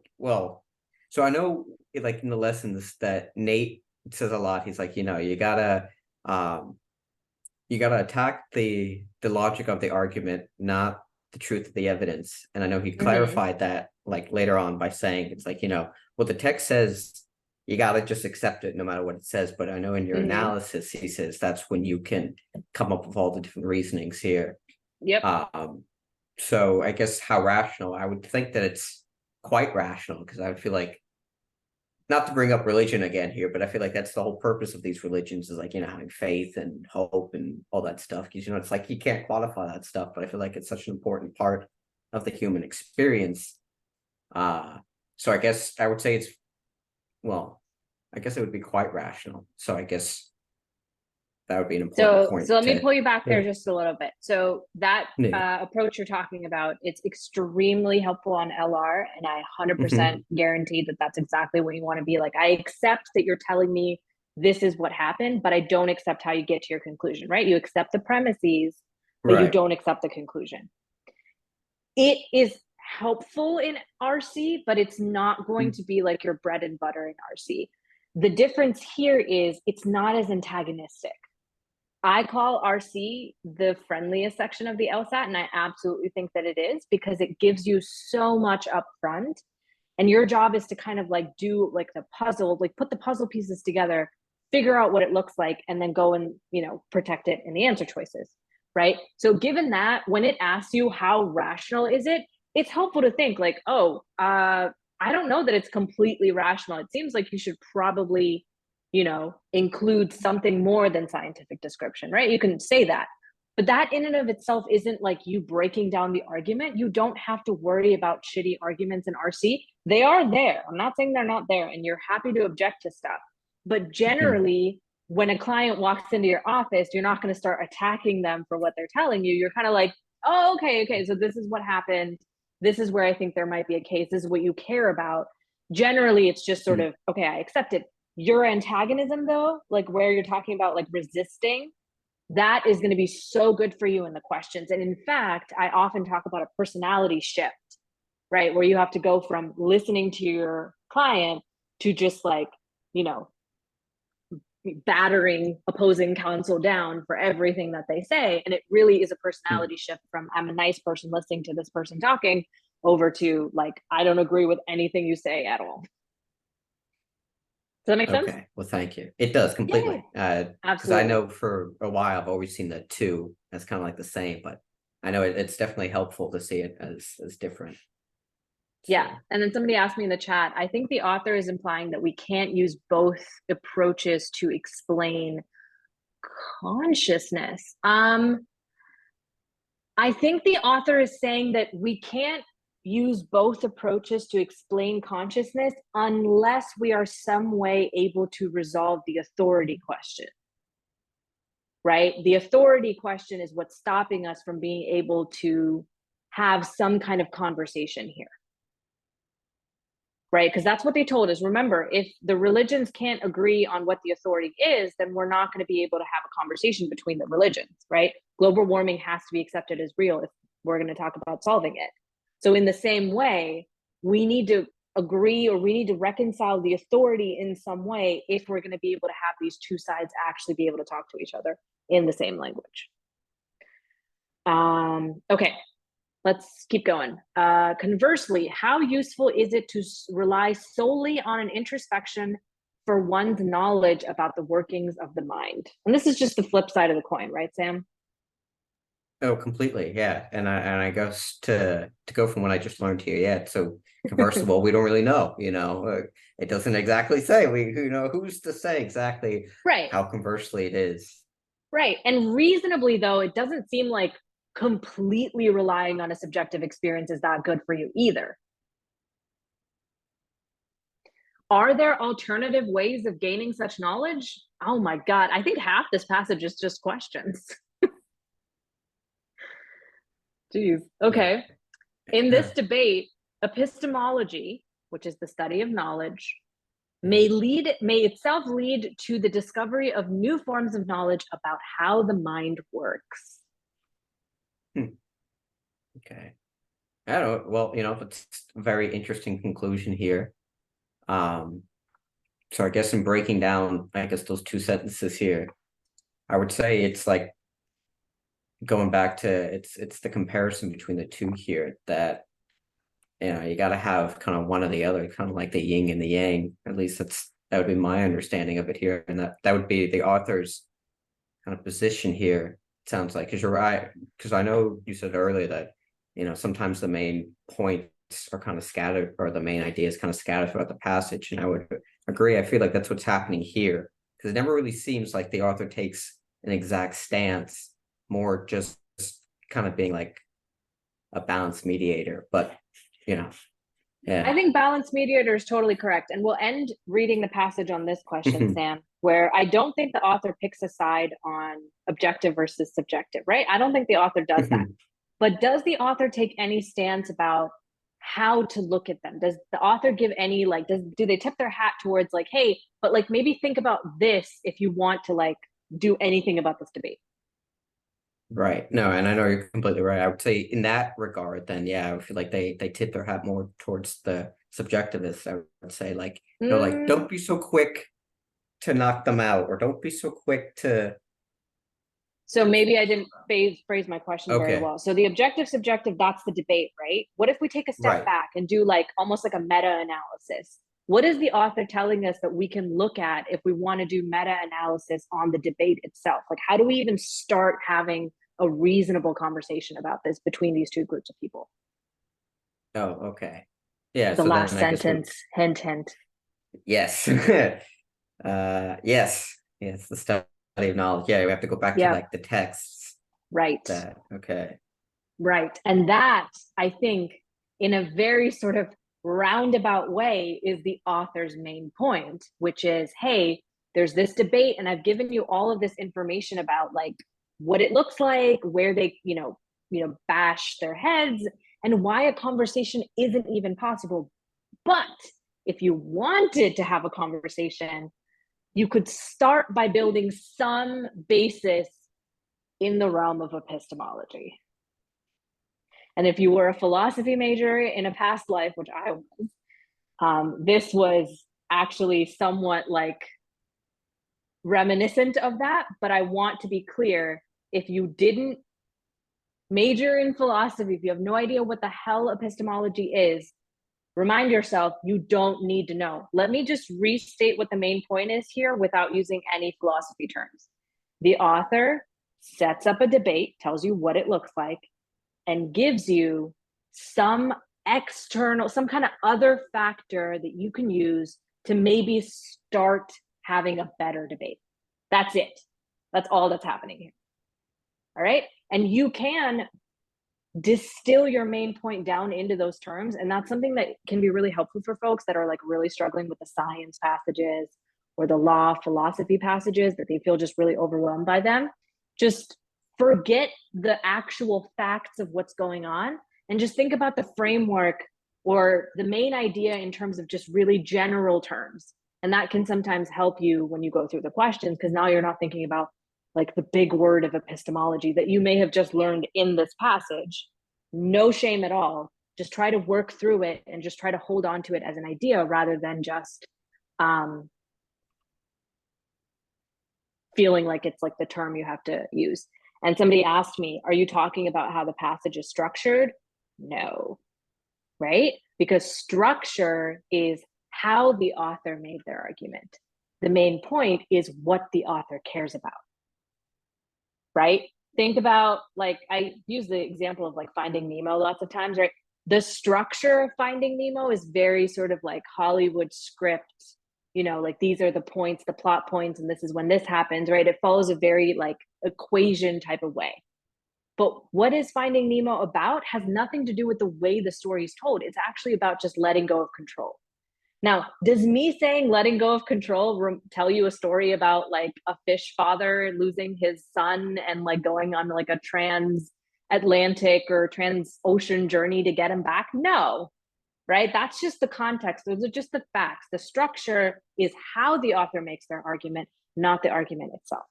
So I know, like, in the lessons that Nate says a lot, he's like, you gotta attack the logic of the argument, not the truth of the evidence. And I know he clarified that, like, later on by saying, it's like, what the text says, you gotta just accept it no matter what it says. But I know in your analysis, he says that's when you can come up with all the different reasonings here. Yep. So I guess how rational, I would think that it's quite rational, because I would feel like, not to bring up religion again here, but I feel like that's the whole purpose of these religions, is like, having faith and hope and all that stuff. Because, it's like you can't quantify that stuff, but I feel like it's such an important part of the human experience. So I guess I would say it would be quite rational. So I guess that would be an important point. So let me pull you back there just a little bit. So that Yeah. approach you're talking about, it's extremely helpful on LR, and I 100% guarantee that that's exactly what you want to be like. I accept that you're telling me this is what happened, but I don't accept how you get to your conclusion, right? You accept the premises, but you Right. don't accept the conclusion. It is helpful in RC, but it's not going to be like your bread and butter in RC. The difference here is it's not as antagonistic. I call RC the friendliest section of the LSAT, and I absolutely think that it is, because it gives you so much up front, and your job is to kind of like do like the puzzle, like put the puzzle pieces together, figure out what it looks like, and then go and protect it in the answer choices, right? So given that, when it asks you how rational is it, it's helpful to think like, I don't know that it's completely rational. It seems like you should probably include something more than scientific description, right? You can say that, but that in and of itself isn't like you breaking down the argument. You don't have to worry about shitty arguments in RC. They are there. I'm not saying they're not there, and you're happy to object to stuff. But generally, when a client walks into your office, you're not going to start attacking them for what they're telling you. You're kind of like, oh, okay, so this is what happened. This is where I think there might be a case. This is what you care about. Generally, it's just sort of, okay, I accept it. Your antagonism, though, like where you're talking about like resisting, that is going to be so good for you in the questions. And in fact, I often talk about a personality shift, right? Where you have to go from listening to your client to just like, battering opposing counsel down for everything that they say. And it really is a personality shift from I'm a nice person listening to this person talking over to like, I don't agree with anything you say at all. Does that make sense? Okay, well, thank you. It does completely. Because Absolutely. I know for a while I've always seen the two as kind of like the same, but I know it's definitely helpful to see it as different. Yeah. And then somebody asked me in the chat, I think the author is implying that we can't use both approaches to explain consciousness. I think the author is saying that we can't use both approaches to explain consciousness unless we are some way able to resolve the authority question. Right? The authority question is what's stopping us from being able to have some kind of conversation here. Right? Because that's what they told us. Remember, if the religions can't agree on what the authority is, then we're not going to be able to have a conversation between the religions, right? Global warming has to be accepted as real if we're going to talk about solving it. So in the same way, we need to agree, or we need to reconcile the authority in some way if we're going to be able to have these two sides actually be able to talk to each other in the same language. Okay. Let's keep going. Conversely, how useful is it to rely solely on an introspection for one's knowledge about the workings of the mind. And this is just the flip side of the coin, right, Sam? Oh, completely, yeah. And I guess to go from what I just learned here, yeah. So conversable, we don't really know, it doesn't exactly say. Who's to say exactly Right. how conversely it is. Right. And reasonably, though, it doesn't seem like completely relying on a subjective experience is that good for you either. Are there alternative ways of gaining such knowledge? Oh my God, I think half this passage is just questions. Jeez. Okay. In this debate, epistemology, which is the study of knowledge, may itself lead to the discovery of new forms of knowledge about how the mind works. Okay. I don't know. Well, it's a very interesting conclusion here. So I guess in breaking down, I guess those two sentences here, I would say it's like going back to it's the comparison between the two here that you got to have kind of one or the other, kind of like the yin and the yang. At least that would be my understanding of it here, and that would be the author's kind of position here. It sounds like, because you're right, because I know you said earlier that sometimes the main points are kind of scattered, or the main idea is kind of scattered throughout the passage, and I would agree. I feel like that's what's happening here, because it never really seems like the author takes an exact stance, more just kind of being like a balanced mediator. But yeah. I think balanced mediator is totally correct. And we'll end reading the passage on this question, Sam, where I don't think the author picks a side on objective versus subjective, right? I don't think the author does that. But does the author take any stance about how to look at them? Does the author give any, like, do they tip their hat towards like, hey, but like maybe think about this if you want to like do anything about this debate? Right. No, and I know you're completely right. I would say in that regard, then yeah, I feel like they tip their hat more towards the subjectivists. I would say, like, like, don't be so quick to knock them out, or don't be so quick to. So maybe I didn't phrase my question very well. So the objective subjective, that's the debate, right? What if we take a step back and do like almost like a meta-analysis? What is the author telling us that we can look at if we want to do meta-analysis on the debate itself? Like, how do we even start having a reasonable conversation about this between these two groups of people? Oh, okay. Yeah. The so last then I guess sentence, hint, hint. yes. Yes. The study of knowledge. Yeah, we have to go back to like the texts. Right. Okay. Right. And that, I think, in a very sort of roundabout way, is the author's main point, which is, hey, there's this debate, and I've given you all of this information about like what it looks like, where they, bash their heads, and why a conversation isn't even possible. But if you wanted to have a conversation, you could start by building some basis in the realm of epistemology. And if you were a philosophy major in a past life, which I was, this was actually somewhat like reminiscent of that. But I want to be clear, if you didn't major in philosophy, if you have no idea what the hell epistemology is, remind yourself, you don't need to know. Let me just restate what the main point is here without using any philosophy terms. The author sets up a debate, tells you what it looks like, and gives you some external, some kind of other factor that you can use to maybe start having a better debate. That's it. That's all that's happening here. All right. And you can distill your main point down into those terms. And that's something that can be really helpful for folks that are like really struggling with the science passages or the law philosophy passages, that they feel just really overwhelmed by them. Just forget the actual facts of what's going on and just think about the framework or the main idea in terms of just really general terms. And that can sometimes help you when you go through the questions, because now you're not thinking about like the big word of epistemology that you may have just learned in this passage. No shame at all. Just try to work through it and just try to hold on to it as an idea rather than just feeling like it's like the term you have to use. And somebody asked me, are you talking about how the passage is structured? No, right? Because structure is how the author made their argument. The main point is what the author cares about, right? Think about, like, I use the example of like Finding Nemo lots of times, right? The structure of Finding Nemo is very sort of like Hollywood script, you know, like these are the points, the plot points, and this is when this happens, right? It follows a very like equation type of way. But what is Finding Nemo about has nothing to do with the way the story is told. It's actually about just letting go of control. Now, does me saying letting go of control tell you a story about like a fish father losing his son and like going on like a transatlantic or trans-ocean journey to get him back? No, right? That's just the context. Those are just the facts. The structure is how the author makes their argument, not the argument itself.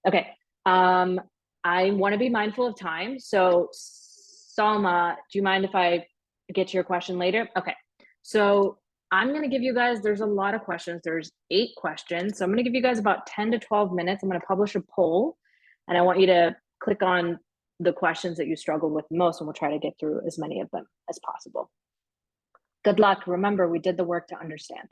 Okay. I want to be mindful of time. So, Salma, do you mind if I get to your question later? Okay. So I'm going to give you guys, there's a lot of questions. There's 8 questions. So I'm going to give you guys about 10 to 12 minutes. I'm going to publish a poll and I want you to click on the questions that you struggled with most, and we'll try to get through as many of them as possible. Good luck. Remember, we did the work to understand.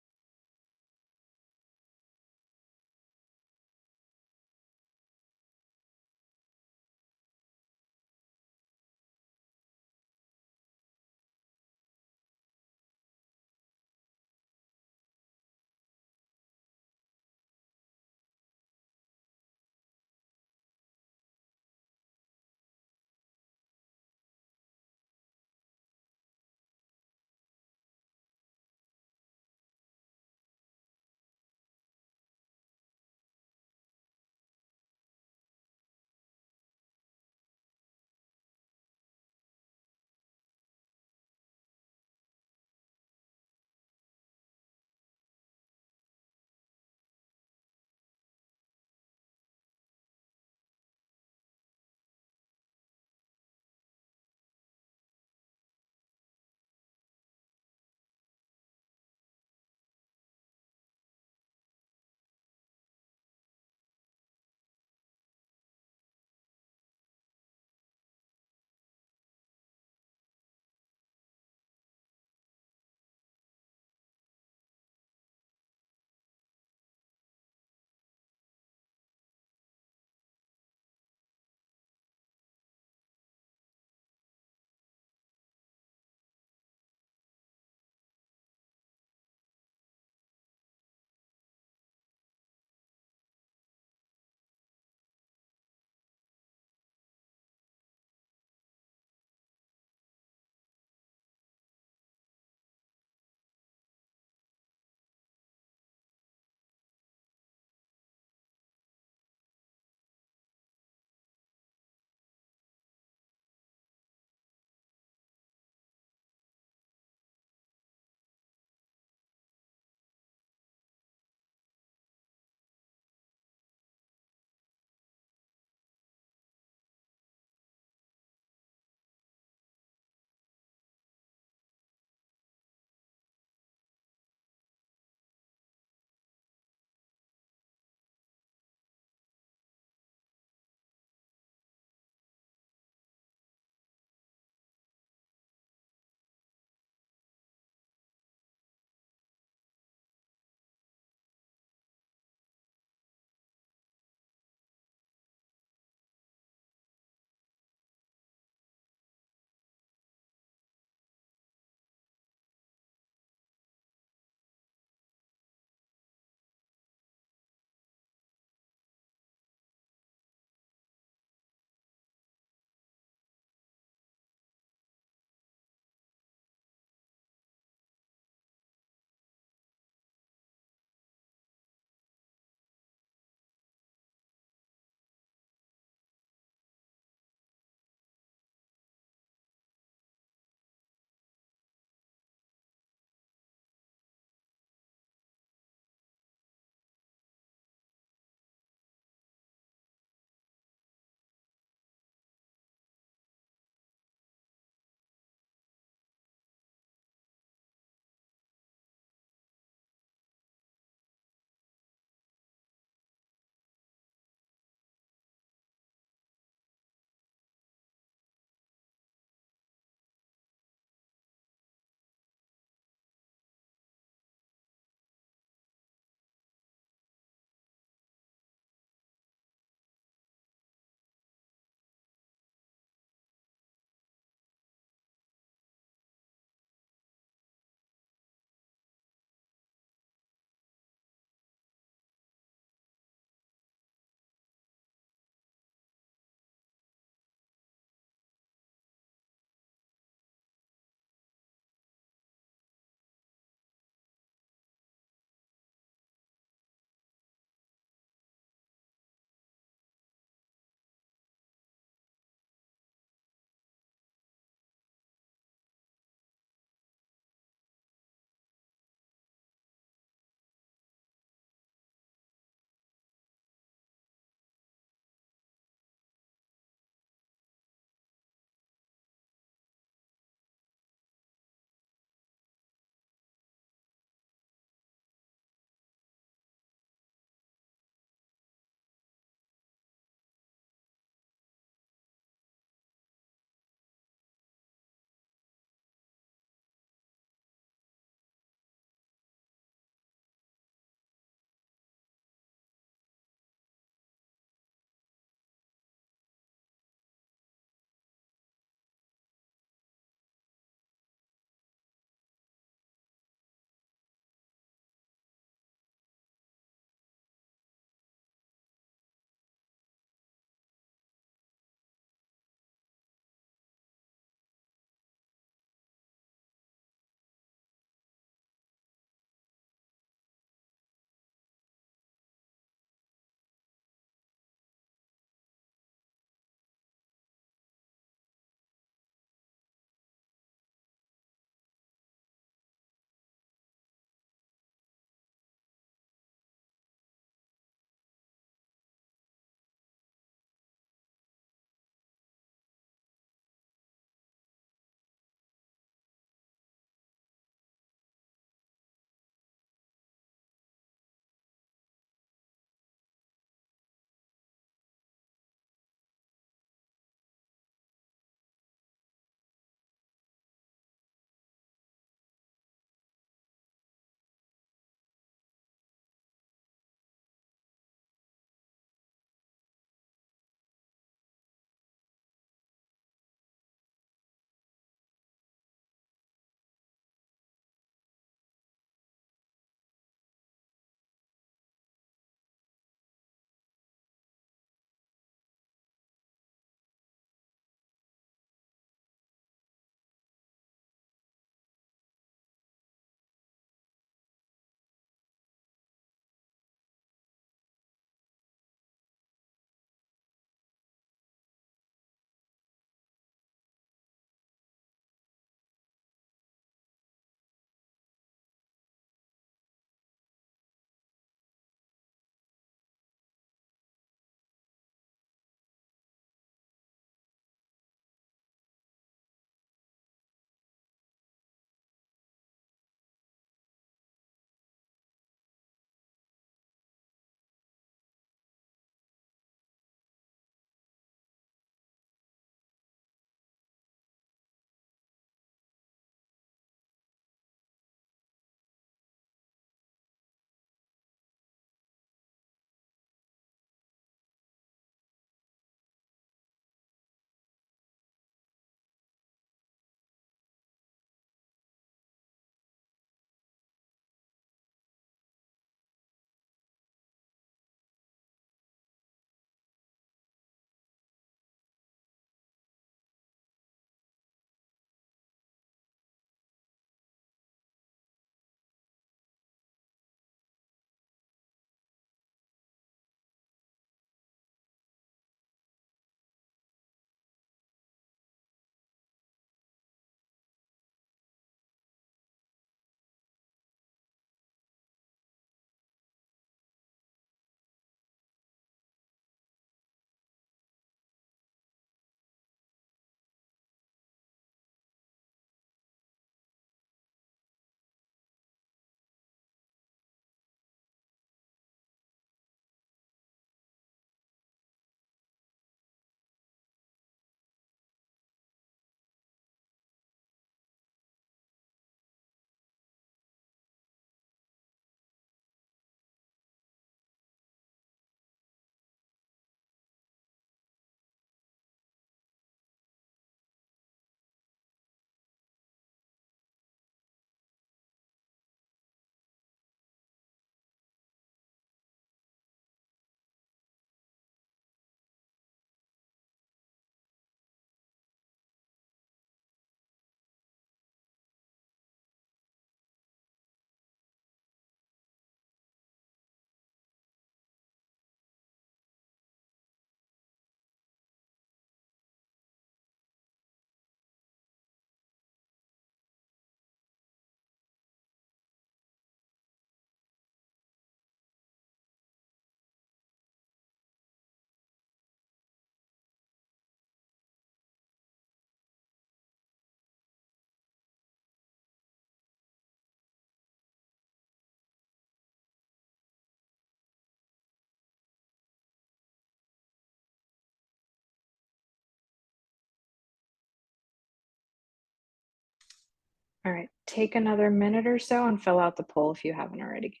All right, take another minute or so and fill out the poll if you haven't already.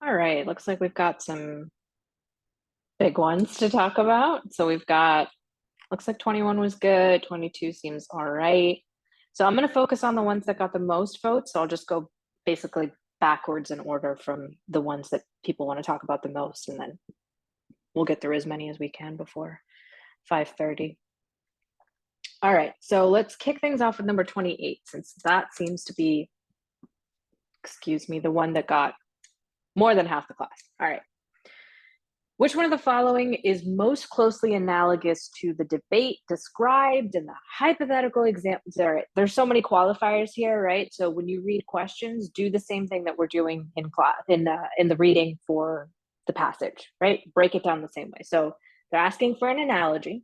All right, looks like we've got some big ones to talk about. So we've got, looks like 21 was good, 22 seems all right. So I'm going to focus on the ones that got the most votes. So I'll just go basically backwards in order from the ones that people want to talk about the most, and then we'll get through as many as we can before 5:30. All right, so let's kick things off with number 28, since that seems to be, excuse me, the one that got more than half the class. All right. Which one of the following is most closely analogous to the debate described in the hypothetical examples? There's so many qualifiers here, right? So when you read questions, do the same thing that we're doing in class, in the reading for the passage, right? Break it down the same way. So they're asking for an analogy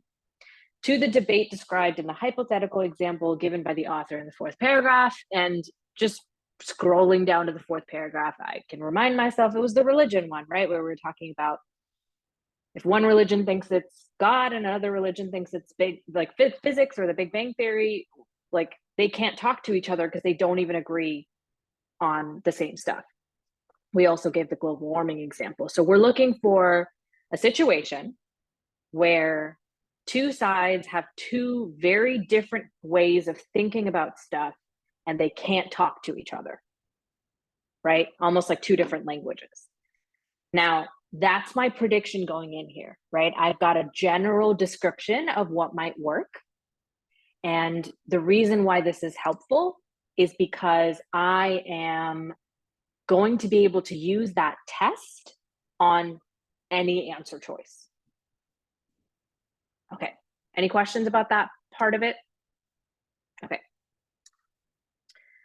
to the debate described in the hypothetical example given by the author in the fourth paragraph. And just scrolling down to the fourth paragraph, I can remind myself it was the religion one, right? Where we're talking about if one religion thinks it's God and another religion thinks it's big, like physics or the Big Bang Theory, like they can't talk to each other because they don't even agree on the same stuff. We also gave the global warming example. So we're looking for a situation where two sides have two very different ways of thinking about stuff and they can't talk to each other, right? Almost like two different languages. Now, that's my prediction going in here, right? I've got a general description of what might work. And the reason why this is helpful is because I am going to be able to use that test on any answer choice. Okay, any questions about that part of it? Okay.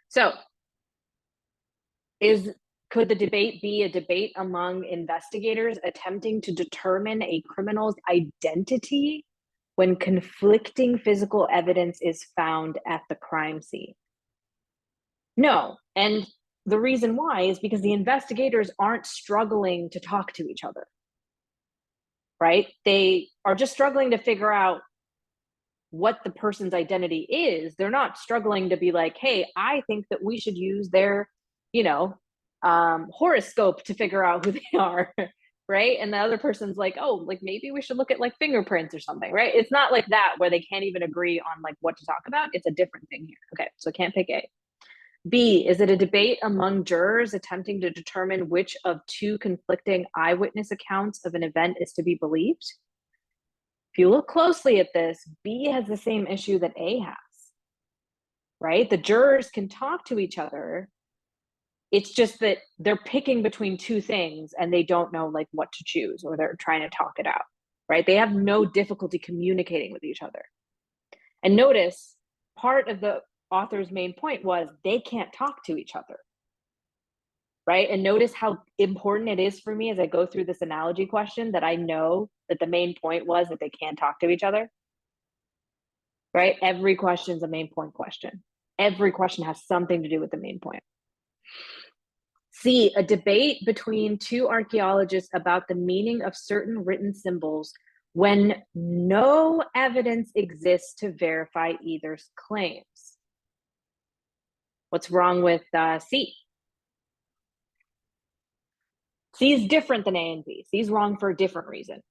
So, could the debate be a debate among investigators attempting to determine a criminal's identity when conflicting physical evidence is found at the crime scene? No, and the reason why is because the investigators aren't struggling to talk to each other, right? They are just struggling to figure out what the person's identity is. They're not struggling to be like, hey, I think that we should use their, horoscope to figure out who they are, right? And the other person's like, oh, like maybe we should look at like fingerprints or something, right? It's not like that where they can't even agree on like what to talk about. It's a different thing here. Okay, so can't pick A. B, is it a debate among jurors attempting to determine which of two conflicting eyewitness accounts of an event is to be believed? If you look closely at this, B has the same issue that A has, right? The jurors can talk to each other. It's just that they're picking between two things and they don't know like what to choose, or they're trying to talk it out, right? They have no difficulty communicating with each other. And notice part of the author's main point was they can't talk to each other, right? And notice how important it is for me as I go through this analogy question that I know that the main point was that they can't talk to each other, right? Every question is a main point question. Every question has something to do with the main point. C, a debate between two archaeologists about the meaning of certain written symbols when no evidence exists to verify either's claims. What's wrong with C? C is different than A and B. C is wrong for a different reason.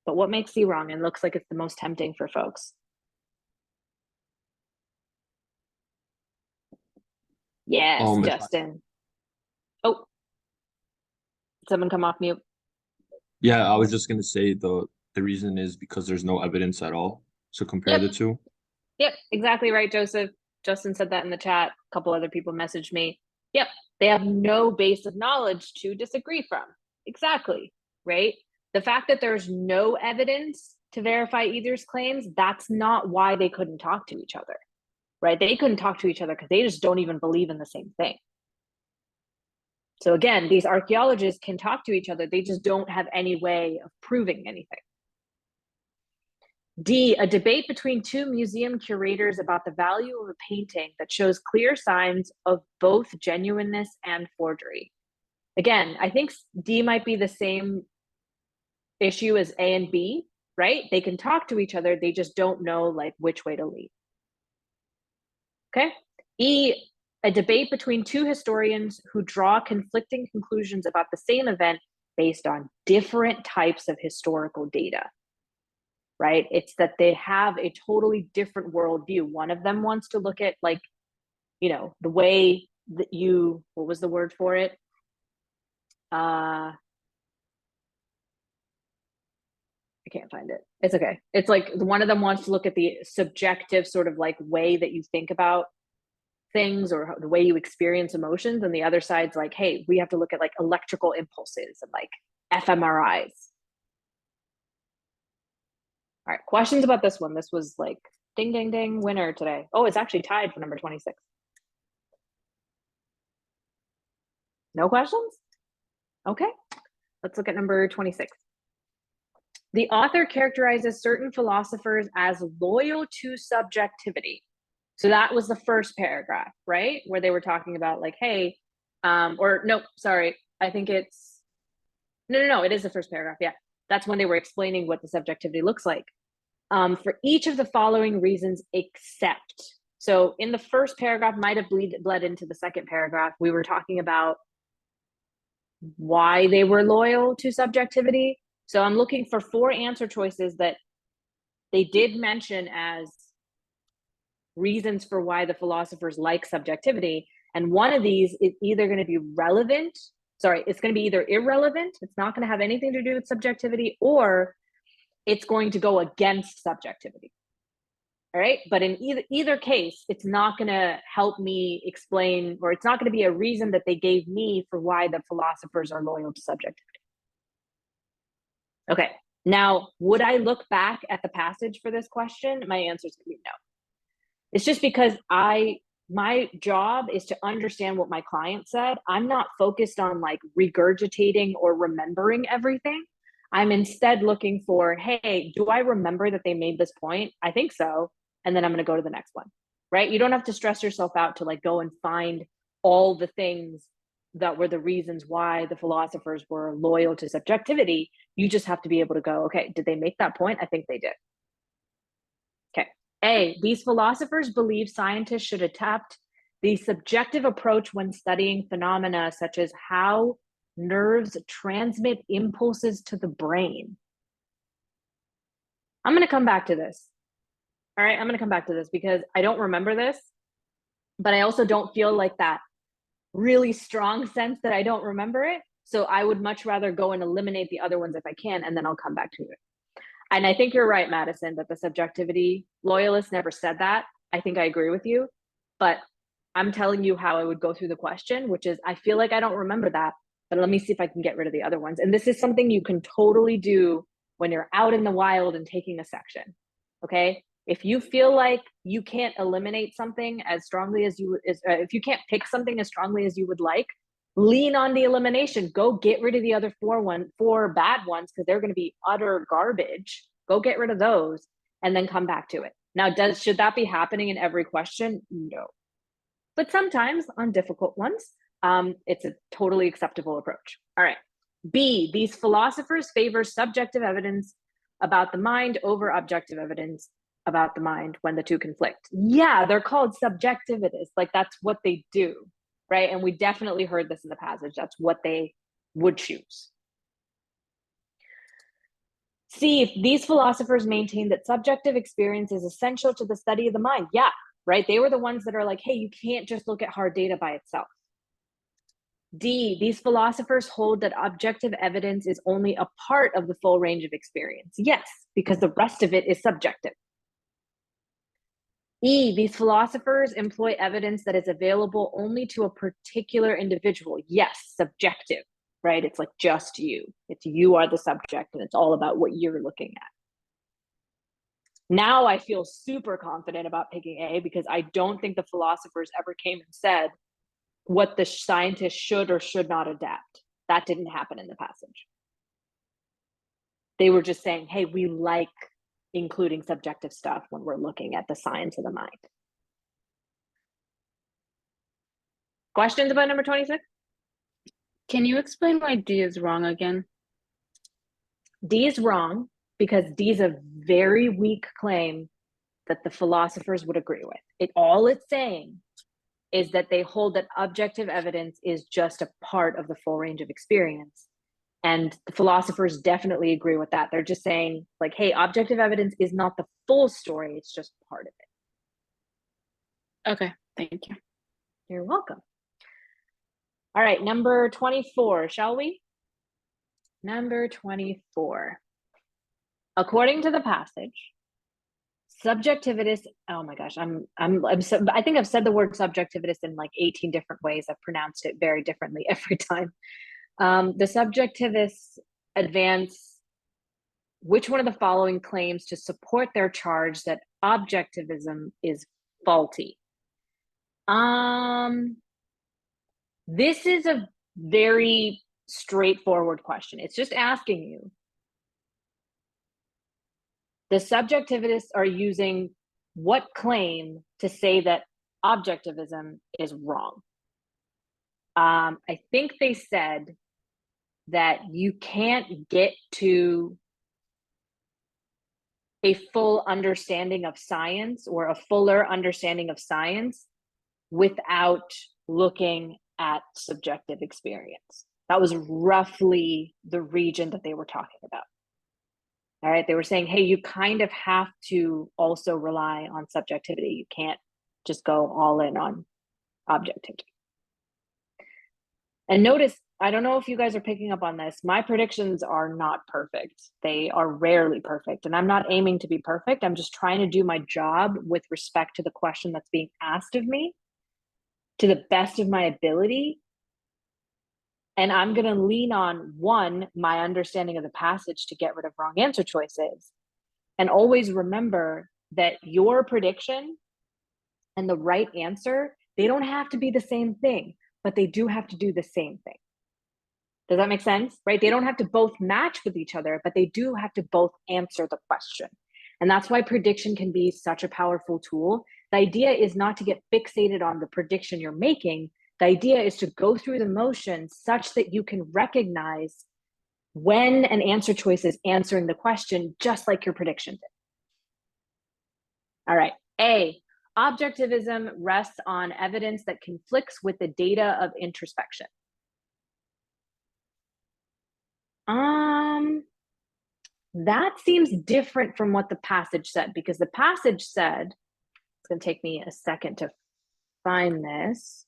But what makes C wrong and looks like it's the most tempting for folks? Yes, Justin. Oh, someone come off mute. Yeah, I was just gonna say the reason is because there's no evidence at all. So compare the two. Yep, exactly right, Joseph. Justin said that in the chat. A couple other people messaged me. Yep, they have no base of knowledge to disagree from. Exactly, right? The fact that there's no evidence to verify either's claims, that's not why they couldn't talk to each other, right? They couldn't talk to each other because they just don't even believe in the same thing. So again, these archaeologists can talk to each other, they just don't have any way of proving anything. D, a debate between two museum curators about the value of a painting that shows clear signs of both genuineness and forgery. Again, I think D might be the same issue as A and B, right? They can talk to each other, they just don't know like which way to lead. Okay. E, a debate between two historians who draw conflicting conclusions about the same event based on different types of historical data, right? It's that they have a totally different worldview. One of them wants to look at like, you know, the way that you, what was the word for it? I can't find it. It's okay. It's like one of them wants to look at the subjective sort of like way that you think about things or the way you experience emotions, and the other side's like, hey, we have to look at like electrical impulses and like fMRIs. All right, questions about this one? This was like ding ding ding winner today. Oh, it's actually tied for number 26. No questions? Okay, let's look at number 26. The author characterizes certain philosophers as loyal to subjectivity. So that was the first paragraph, right? Where they were talking about like, hey, or no, sorry, I think it's, no, it is the first paragraph. Yeah, that's when they were explaining what the subjectivity looks like. For each of the following reasons, except. So in the first paragraph, might have bled into the second paragraph. We were talking about why they were loyal to subjectivity. So I'm looking for 4 answer choices that they did mention as reasons for why the philosophers like subjectivity. And one of these is either going to be relevant, it's going to be either irrelevant, it's not going to have anything to do with subjectivity, or it's going to go against subjectivity. All right, but in either case, it's not going to help me explain, or it's not going to be a reason that they gave me for why the philosophers are loyal to subjectivity. Okay, now, would I look back at the passage for this question? My answer is going to be no. It's just because my job is to understand what my client said. I'm not focused on like regurgitating or remembering everything. I'm instead looking for, hey, do I remember that they made this point? I think so. And then I'm going to go to the next one, right? You don't have to stress yourself out to like go and find all the things that were the reasons why the philosophers were loyal to subjectivity. You just have to be able to go, okay, did they make that point? I think they did. Okay. A, these philosophers believe scientists should adapt the subjective approach when studying phenomena such as how nerves transmit impulses to the brain. I'm going to come back to this. All right, I'm going to come back to this because I don't remember this, but I also don't feel like that really strong sense that I don't remember it. So I would much rather go and eliminate the other ones if I can, and then I'll come back to it. And I think you're right, Madison, that the subjectivity loyalists never said that. I think I agree with you, but I'm telling you how I would go through the question, which is I feel like I don't remember that, but let me see if I can get rid of the other ones. And this is something you can totally do when you're out in the wild and taking a section, okay? If you feel like you can't eliminate something as strongly as if you can't pick something as strongly as you would like, lean on the elimination. Go get rid of the other 4 bad ones because they're going to be utter garbage. Go get rid of those and then come back to it. Now, should that be happening in every question? No. But sometimes on difficult ones, it's a totally acceptable approach. All right. B, these philosophers favor subjective evidence about the mind over objective evidence about the mind when the two conflict. Yeah, they're called subjectivists. Like that's what they do, right? And we definitely heard this in the passage. That's what they would choose. C, if these philosophers maintain that subjective experience is essential to the study of the mind. Yeah, right? They were the ones that are like, hey, you can't just look at hard data by itself. D, these philosophers hold that objective evidence is only a part of the full range of experience. Yes, because the rest of it is subjective. E, these philosophers employ evidence that is available only to a particular individual. Yes, subjective, right? It's like just you. It's you are the subject and it's all about what you're looking at. Now I feel super confident about picking A because I don't think the philosophers ever came and said what the scientists should or should not adapt. That didn't happen in the passage. They were just saying, hey, we like including subjective stuff when we're looking at the science of the mind. Questions about number 26? Can you explain why D is wrong again? D is wrong because D is a very weak claim that the philosophers would agree with. All it's saying is that they hold that objective evidence is just a part of the full range of experience. And the philosophers definitely agree with that. They're just saying, like, hey, objective evidence is not the full story, it's just part of it. Okay, thank you. You're welcome. All right, number 24, shall we? Number 24. According to the passage, subjectivist, oh my gosh, I think I've said the word subjectivist in like 18 different ways. I've pronounced it very differently every time. The subjectivists advance which one of the following claims to support their charge that objectivism is faulty? This is a very straightforward question. It's just asking you. The subjectivists are using what claim to say that objectivism is wrong? I think they said that you can't get to a full understanding of science or a fuller understanding of science without looking at subjective experience. That was roughly the region that they were talking about. All right, they were saying, hey, you kind of have to also rely on subjectivity. You can't just go all in on objectivity. And notice, I don't know if you guys are picking up on this, my predictions are not perfect. They are rarely perfect, and I'm not aiming to be perfect. I'm just trying to do my job with respect to the question that's being asked of me to the best of my ability. And I'm going to lean on, one, my understanding of the passage to get rid of wrong answer choices. And always remember that your prediction and the right answer, they don't have to be the same thing, but they do have to do the same thing. Does that make sense? Right? They don't have to both match with each other, but they do have to both answer the question. And that's why prediction can be such a powerful tool. The idea is not to get fixated on the prediction you're making. The idea is to go through the motions such that you can recognize when an answer choice is answering the question, just like your prediction did. All right. A, objectivism rests on evidence that conflicts with the data of introspection. That seems different from what the passage said, because the passage said, it's going to take me a second to find this.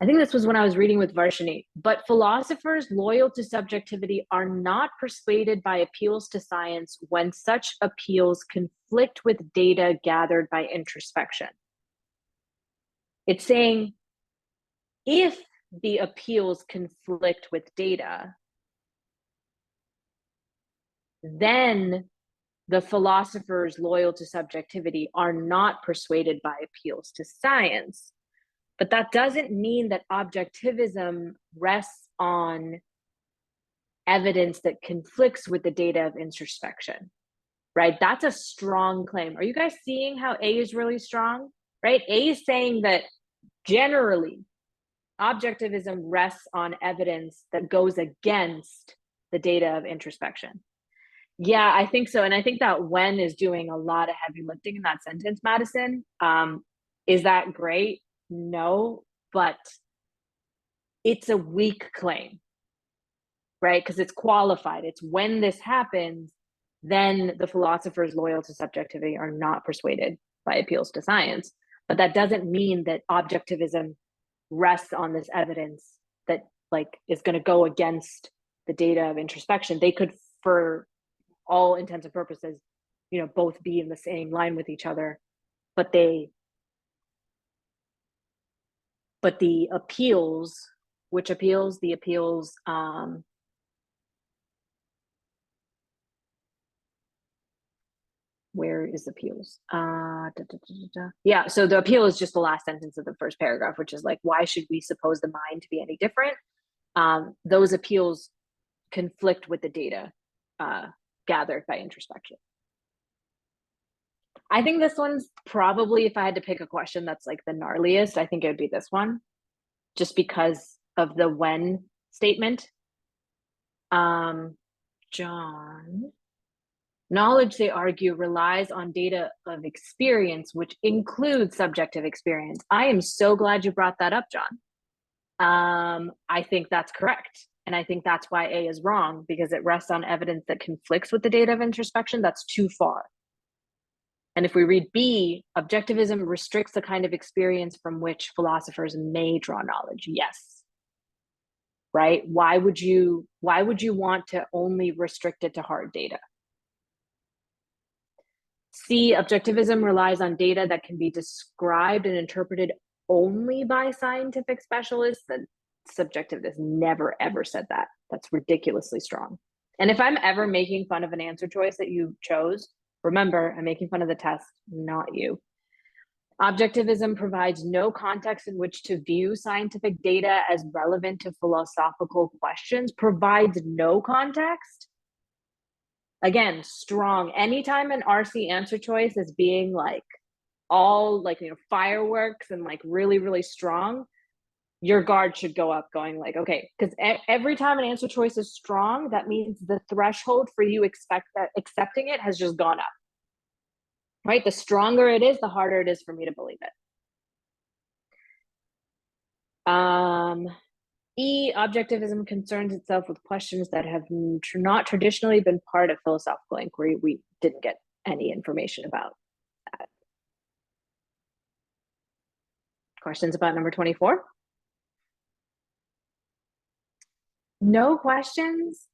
I think this was when I was reading with Varshini. But philosophers loyal to subjectivity are not persuaded by appeals to science when such appeals conflict with data gathered by introspection. It's saying if the appeals conflict with data, then the philosophers loyal to subjectivity are not persuaded by appeals to science. But that doesn't mean that objectivism rests on evidence that conflicts with the data of introspection, right? That's a strong claim. Are you guys seeing how A is really strong, right? A is saying that generally, objectivism rests on evidence that goes against the data of introspection. Yeah, I think so. And I think that when is doing a lot of heavy lifting in that sentence, Madison. Is that great? No, but it's a weak claim, right? Because it's qualified. It's when this happens, then the philosophers loyal to subjectivity are not persuaded by appeals to science. But that doesn't mean that objectivism rests on this evidence that like is going to go against the data of introspection. They could, for all intents and purposes, you know, both be in the same line with each other, but the appeals, which appeals? The appeals where is appeals? Yeah, so the appeal is just the last sentence of the first paragraph, which is like, why should we suppose the mind to be any different? Those appeals conflict with the data gathered by introspection. I think this one's probably, if I had to pick a question that's like the gnarliest, I think it would be this one, just because of the when statement. John, knowledge, they argue, relies on data of experience, which includes subjective experience. I am so glad you brought that up, John. I think that's correct. And I think that's why A is wrong, because it rests on evidence that conflicts with the data of introspection. That's too far. And if we read B, objectivism restricts the kind of experience from which philosophers may draw knowledge. Yes. Right? Why would you want to only restrict it to hard data? C, objectivism relies on data that can be described and interpreted only by scientific specialists. That subjectivist never ever said that. That's ridiculously strong. And if I'm ever making fun of an answer choice that you chose, remember, I'm making fun of the test, not you. Objectivism provides no context in which to view scientific data as relevant to philosophical questions, provides no context. Again, strong. Anytime an RC answer choice is being like all like, you know, fireworks and like really, really strong, your guard should go up going like, okay, because every time an answer choice is strong, that means the threshold for you accepting it has just gone up. Right? The stronger it is, the harder it is for me to believe it. E, objectivism concerns itself with questions that have not traditionally been part of philosophical inquiry. We didn't get any information about that. Questions about number 24? No questions?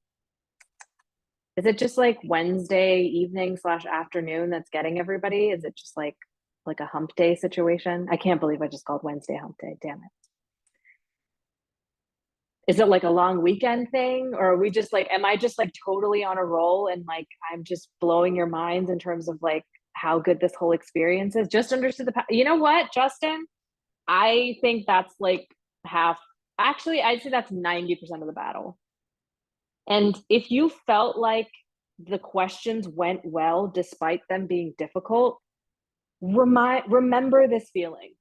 Is it just like Wednesday evening / afternoon that's getting everybody? Is it just like a hump day situation? I can't believe I just called Wednesday hump day, damn it. Is it like a long weekend thing? Or are we just like, am I just like totally on a roll and like, I'm just blowing your minds in terms of like how good this whole experience is? Just understood you know what, Justin? I think that's like half, actually, I'd say that's 90% of the battle. And if you felt like the questions went well, despite them being difficult, remember this feeling.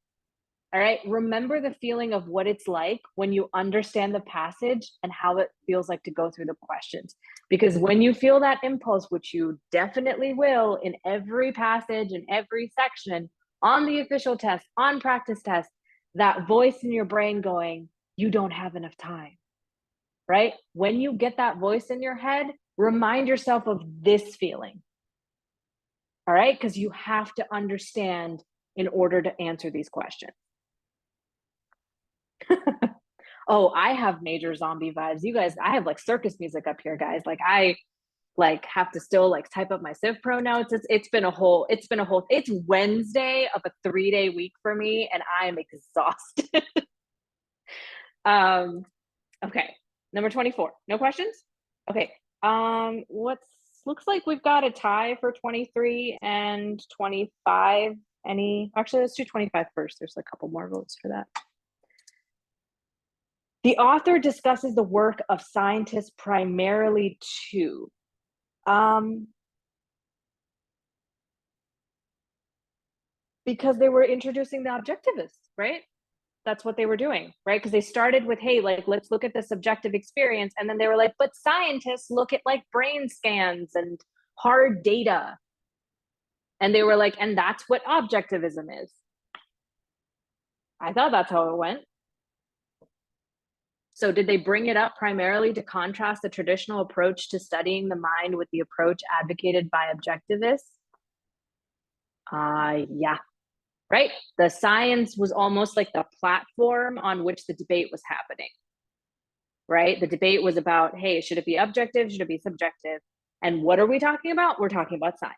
All right. Remember the feeling of what it's like when you understand the passage and how it feels like to go through the questions. Because when you feel that impulse, which you definitely will in every passage and every section, on the official test, on practice test, that voice in your brain going, you don't have enough time, right? When you get that voice in your head, remind yourself of this feeling. All right. Because you have to understand in order to answer these questions. Oh, I have major zombie vibes. You guys, I have like circus music up here, guys. Like I like have to still like type up my Civ Pro notes. It's Wednesday of a 3-day week for me, and I am exhausted. Okay, number 24. No questions? Okay. Looks like we've got a tie for 23 and 25. Actually, let's do 25 first. There's a couple more votes for that. The author discusses the work of scientists primarily to because they were introducing the objectivists, right? That's what they were doing, right? Because they started with, hey, like, let's look at the subjective experience. And then they were like, but scientists look at like brain scans and hard data. And they were like, and that's what objectivism is. I thought that's how it went. So did they bring it up primarily to contrast the traditional approach to studying the mind with the approach advocated by objectivists? Yeah, right? The science was almost like the platform on which the debate was happening, right? The debate was about, hey, should it be objective? Should it be subjective? And what are we talking about? We're talking about science.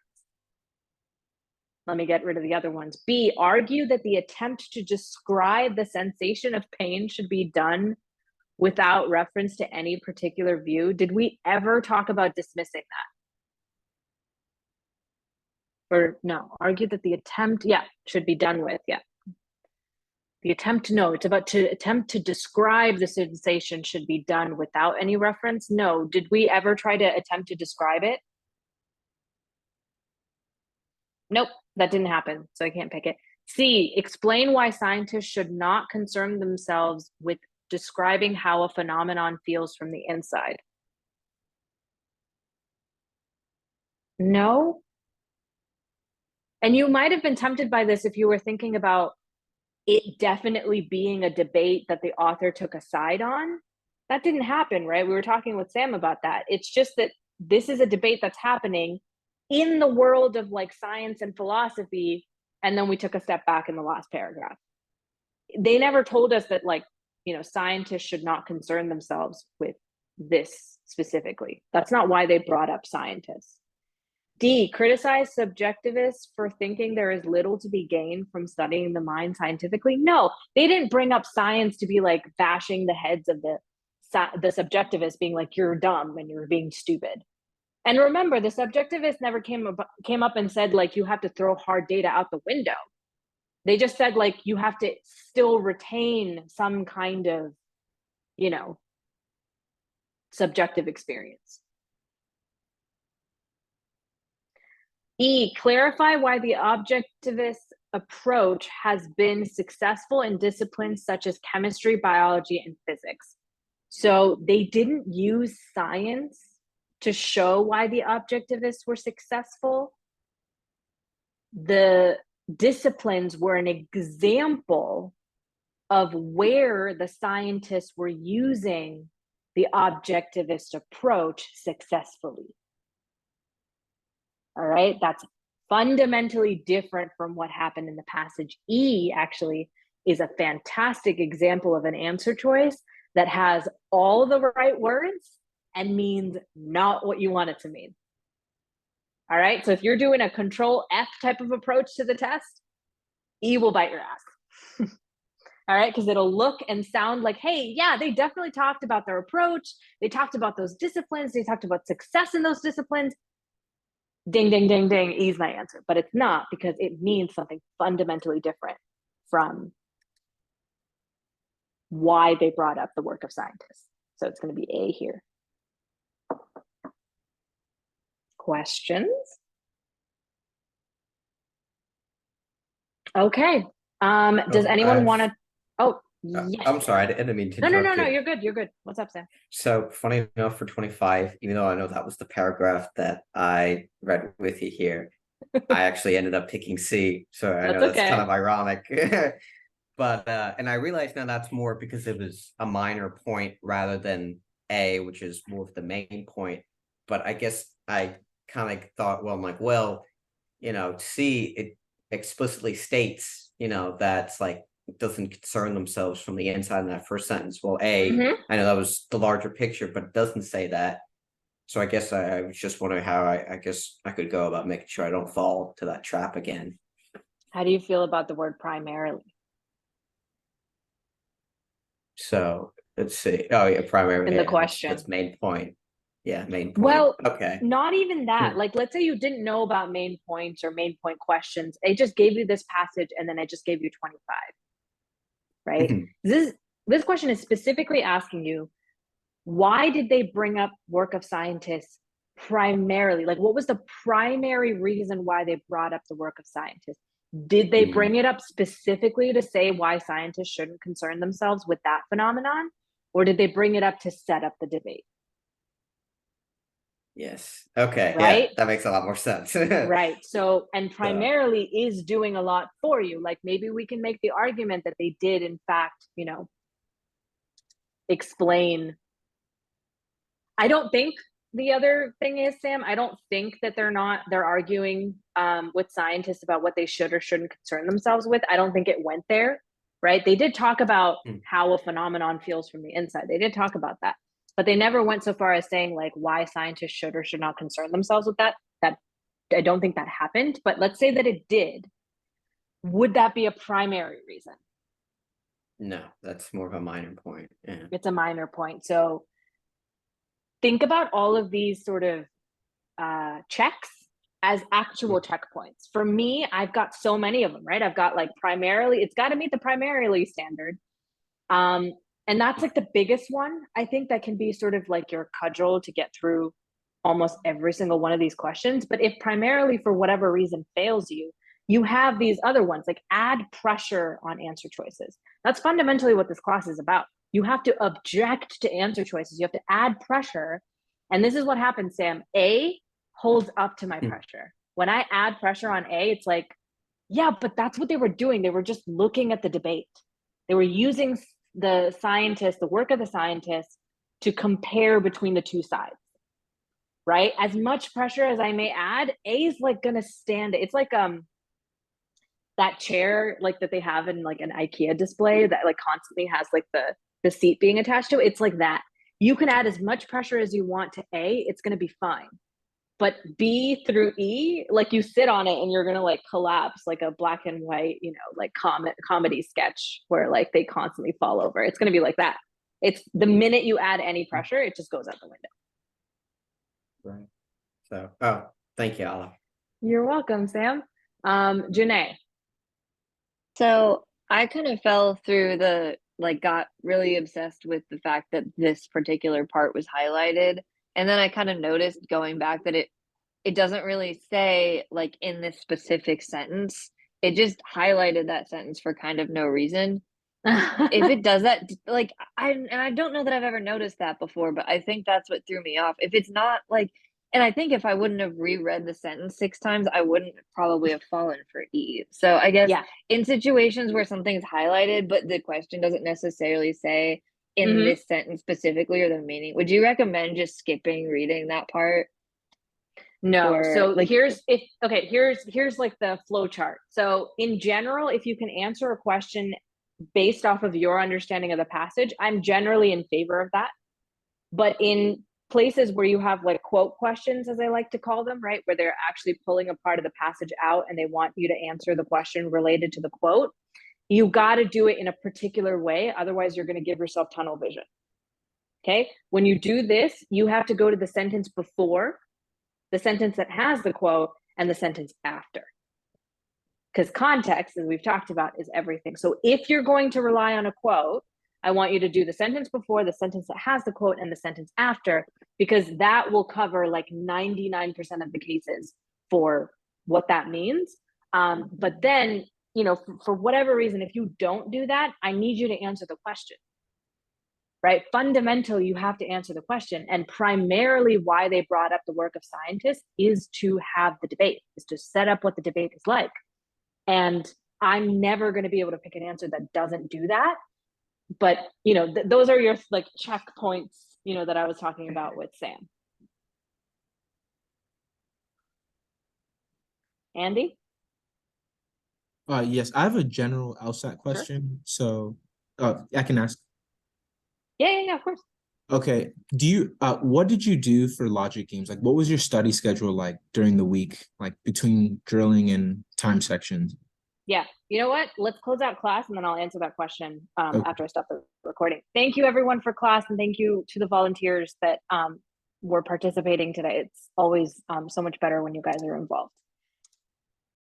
Let me get rid of the other ones. B, argue that the attempt to describe the sensation of pain should be done without reference to any particular view. Did we ever talk about dismissing that? or no, argue that the attempt, yeah, should be done with, yeah. The attempt, no, it's about to attempt to describe the sensation should be done without any reference. No, did we ever try to attempt to describe it? Nope, that didn't happen, so I can't pick it. C, explain why scientists should not concern themselves with describing how a phenomenon feels from the inside. No. And you might have been tempted by this if you were thinking about it definitely being a debate that the author took a side on. That didn't happen, right? We were talking with Sam about that. It's just that this is a debate that's happening in the world of like science and philosophy, and then we took a step back in the last paragraph. They never told us that, like, you know, scientists should not concern themselves with this specifically. That's not why they brought up scientists. D, criticize subjectivists for thinking there is little to be gained from studying the mind scientifically. No, they didn't bring up science to be like bashing the heads of the subjectivists, being like, you're dumb and you're being stupid. And remember, the subjectivists never came up and said like you have to throw hard data out the window. They just said like you have to still retain some kind of, you know, subjective experience. E, clarify why the objectivist approach has been successful in disciplines such as chemistry, biology, and physics. So they didn't use science to show why the objectivists were successful. The disciplines were an example of where the scientists were using the objectivist approach successfully. All right, that's fundamentally different from what happened in the passage. E actually is a fantastic example of an answer choice that has all the right words and means not what you want it to mean. All right, so if you're doing a control F type of approach to the test, E will bite your ass. All right, because it'll look and sound like, hey, yeah, they definitely talked about their approach. They talked about those disciplines. They talked about success in those disciplines. Ding, ding, ding, ding, E's my answer. But it's not, because it means something fundamentally different from why they brought up the work of scientists. So it's going to be A here. Questions? Okay. Does anyone want to? Oh, yes. I'm sorry, I didn't mean to No, interrupt you. you're good. You're good. What's up, Sam? So funny enough, for 25, even though I know that was the paragraph that I read with you here, I actually ended up picking C. So I know that's kind of ironic. But and I realize now that's more because it was a minor point rather than A, which is more of the main point. But I guess I kind of thought, well, I'm like, well, you know, C, it explicitly states, you know, that's like, doesn't concern themselves from the inside in that first sentence. Well, A, I know that was the larger picture, but it doesn't say that. So I guess I was just wondering how I guess I could go about making sure I don't fall to that trap again. How do you feel about the word primarily? So let's see. Oh yeah, primarily In the question. That's main point. Yeah, main point. Well, okay. Not even that. Like, let's say you didn't know about main points or main point questions. It just gave you this passage and then I just gave you 25. Right? This question is specifically asking you, why did they bring up work of scientists primarily? Like, what was the primary reason why they brought up the work of scientists? Did they bring it up specifically to say why scientists shouldn't concern themselves with that phenomenon? Or did they bring it up to set up the debate? Yes. Okay. Right? Yeah, that makes a lot more sense. Right. So, and primarily is doing a lot for you. Like, maybe we can make the argument that they did, in fact, you know, explain. I don't think the other thing is, Sam, I don't think that they're arguing with scientists about what they should or shouldn't concern themselves with. I don't think it went there, right? They did talk about how a phenomenon feels from the inside. They did talk about that, but they never went so far as saying like why scientists should or should not concern themselves with that. That I don't think that happened, but let's say that it did. Would that be a primary reason? No, that's more of a minor point. Yeah. It's a minor point. So think about all of these sort of checks as actual checkpoints. For me, I've got so many of them, right? I've got like primarily, it's got to meet the primarily standard. And that's like the biggest one. I think that can be sort of like your cudgel to get through almost every single one of these questions. But if primarily for whatever reason fails you, you have these other ones, like add pressure on answer choices. That's fundamentally what this class is about. You have to object to answer choices. You have to add pressure. And this is what happens, Sam. A holds up to my pressure. When I add pressure on A, it's like, yeah, but that's what they were doing. They were just looking at the debate. They were using the scientists, the work of the scientists, to compare between the two sides, right? As much pressure as I may add, A is like gonna stand it. It's like that chair like that they have in like an IKEA display that like constantly has like the seat being attached to it. It's like that. You can add as much pressure as you want to A, it's gonna be fine. But B through E, like you sit on it and you're gonna like collapse like a black and white, you know, like comedy sketch where like they constantly fall over. It's gonna be like that. It's the minute you add any pressure, it just goes out the window. Right. So, oh, thank you, Ala. You're welcome, Sam. Janae. So I kind of fell through got really obsessed with the fact that this particular part was highlighted. And then I kind of noticed going back that it doesn't really say like in this specific sentence. It just highlighted that sentence for kind of no reason. If it does that, like I don't know that I've ever noticed that before, but I think that's what threw me off. If it's not like, and I think if I wouldn't have reread the sentence 6 times, I wouldn't probably have fallen for E. So I guess in situations where something's highlighted, but the question doesn't necessarily say in this sentence specifically or the meaning, would you recommend just skipping reading that part? No. Or, so like, here's like the flow chart. So in general, if you can answer a question based off of your understanding of the passage, I'm generally in favor of that. But in places where you have like quote questions, as I like to call them, right, where they're actually pulling a part of the passage out and they want you to answer the question related to the quote, you got to do it in a particular way. Otherwise, you're going to give yourself tunnel vision. Okay. When you do this, you have to go to the sentence before, the sentence that has the quote, and the sentence after. Because context, as we've talked about, is everything. So if you're going to rely on a quote, I want you to do the sentence before, the sentence that has the quote, and the sentence after, because that will cover like 99% of the cases for what that means. But then, you know, for whatever reason, if you don't do that, I need you to answer the question, right? Fundamentally, you have to answer the question. And primarily why they brought up the work of scientists is to have the debate, is to set up what the debate is like. And I'm never going to be able to pick an answer that doesn't do that. But, you know, those are your like checkpoints, you know, that I was talking about with Sam. Andy? Yes, I have a general LSAT question. So I can ask. Yeah, of course. Okay. What did you do for logic games? Like, what was your study schedule like during the week, like between drilling and time sections? Yeah, you know what? Let's close out class and then I'll answer that question Okay. after I stop the recording. Thank you everyone for class, and thank you to the volunteers that were participating today. It's always so much better when you guys are involved.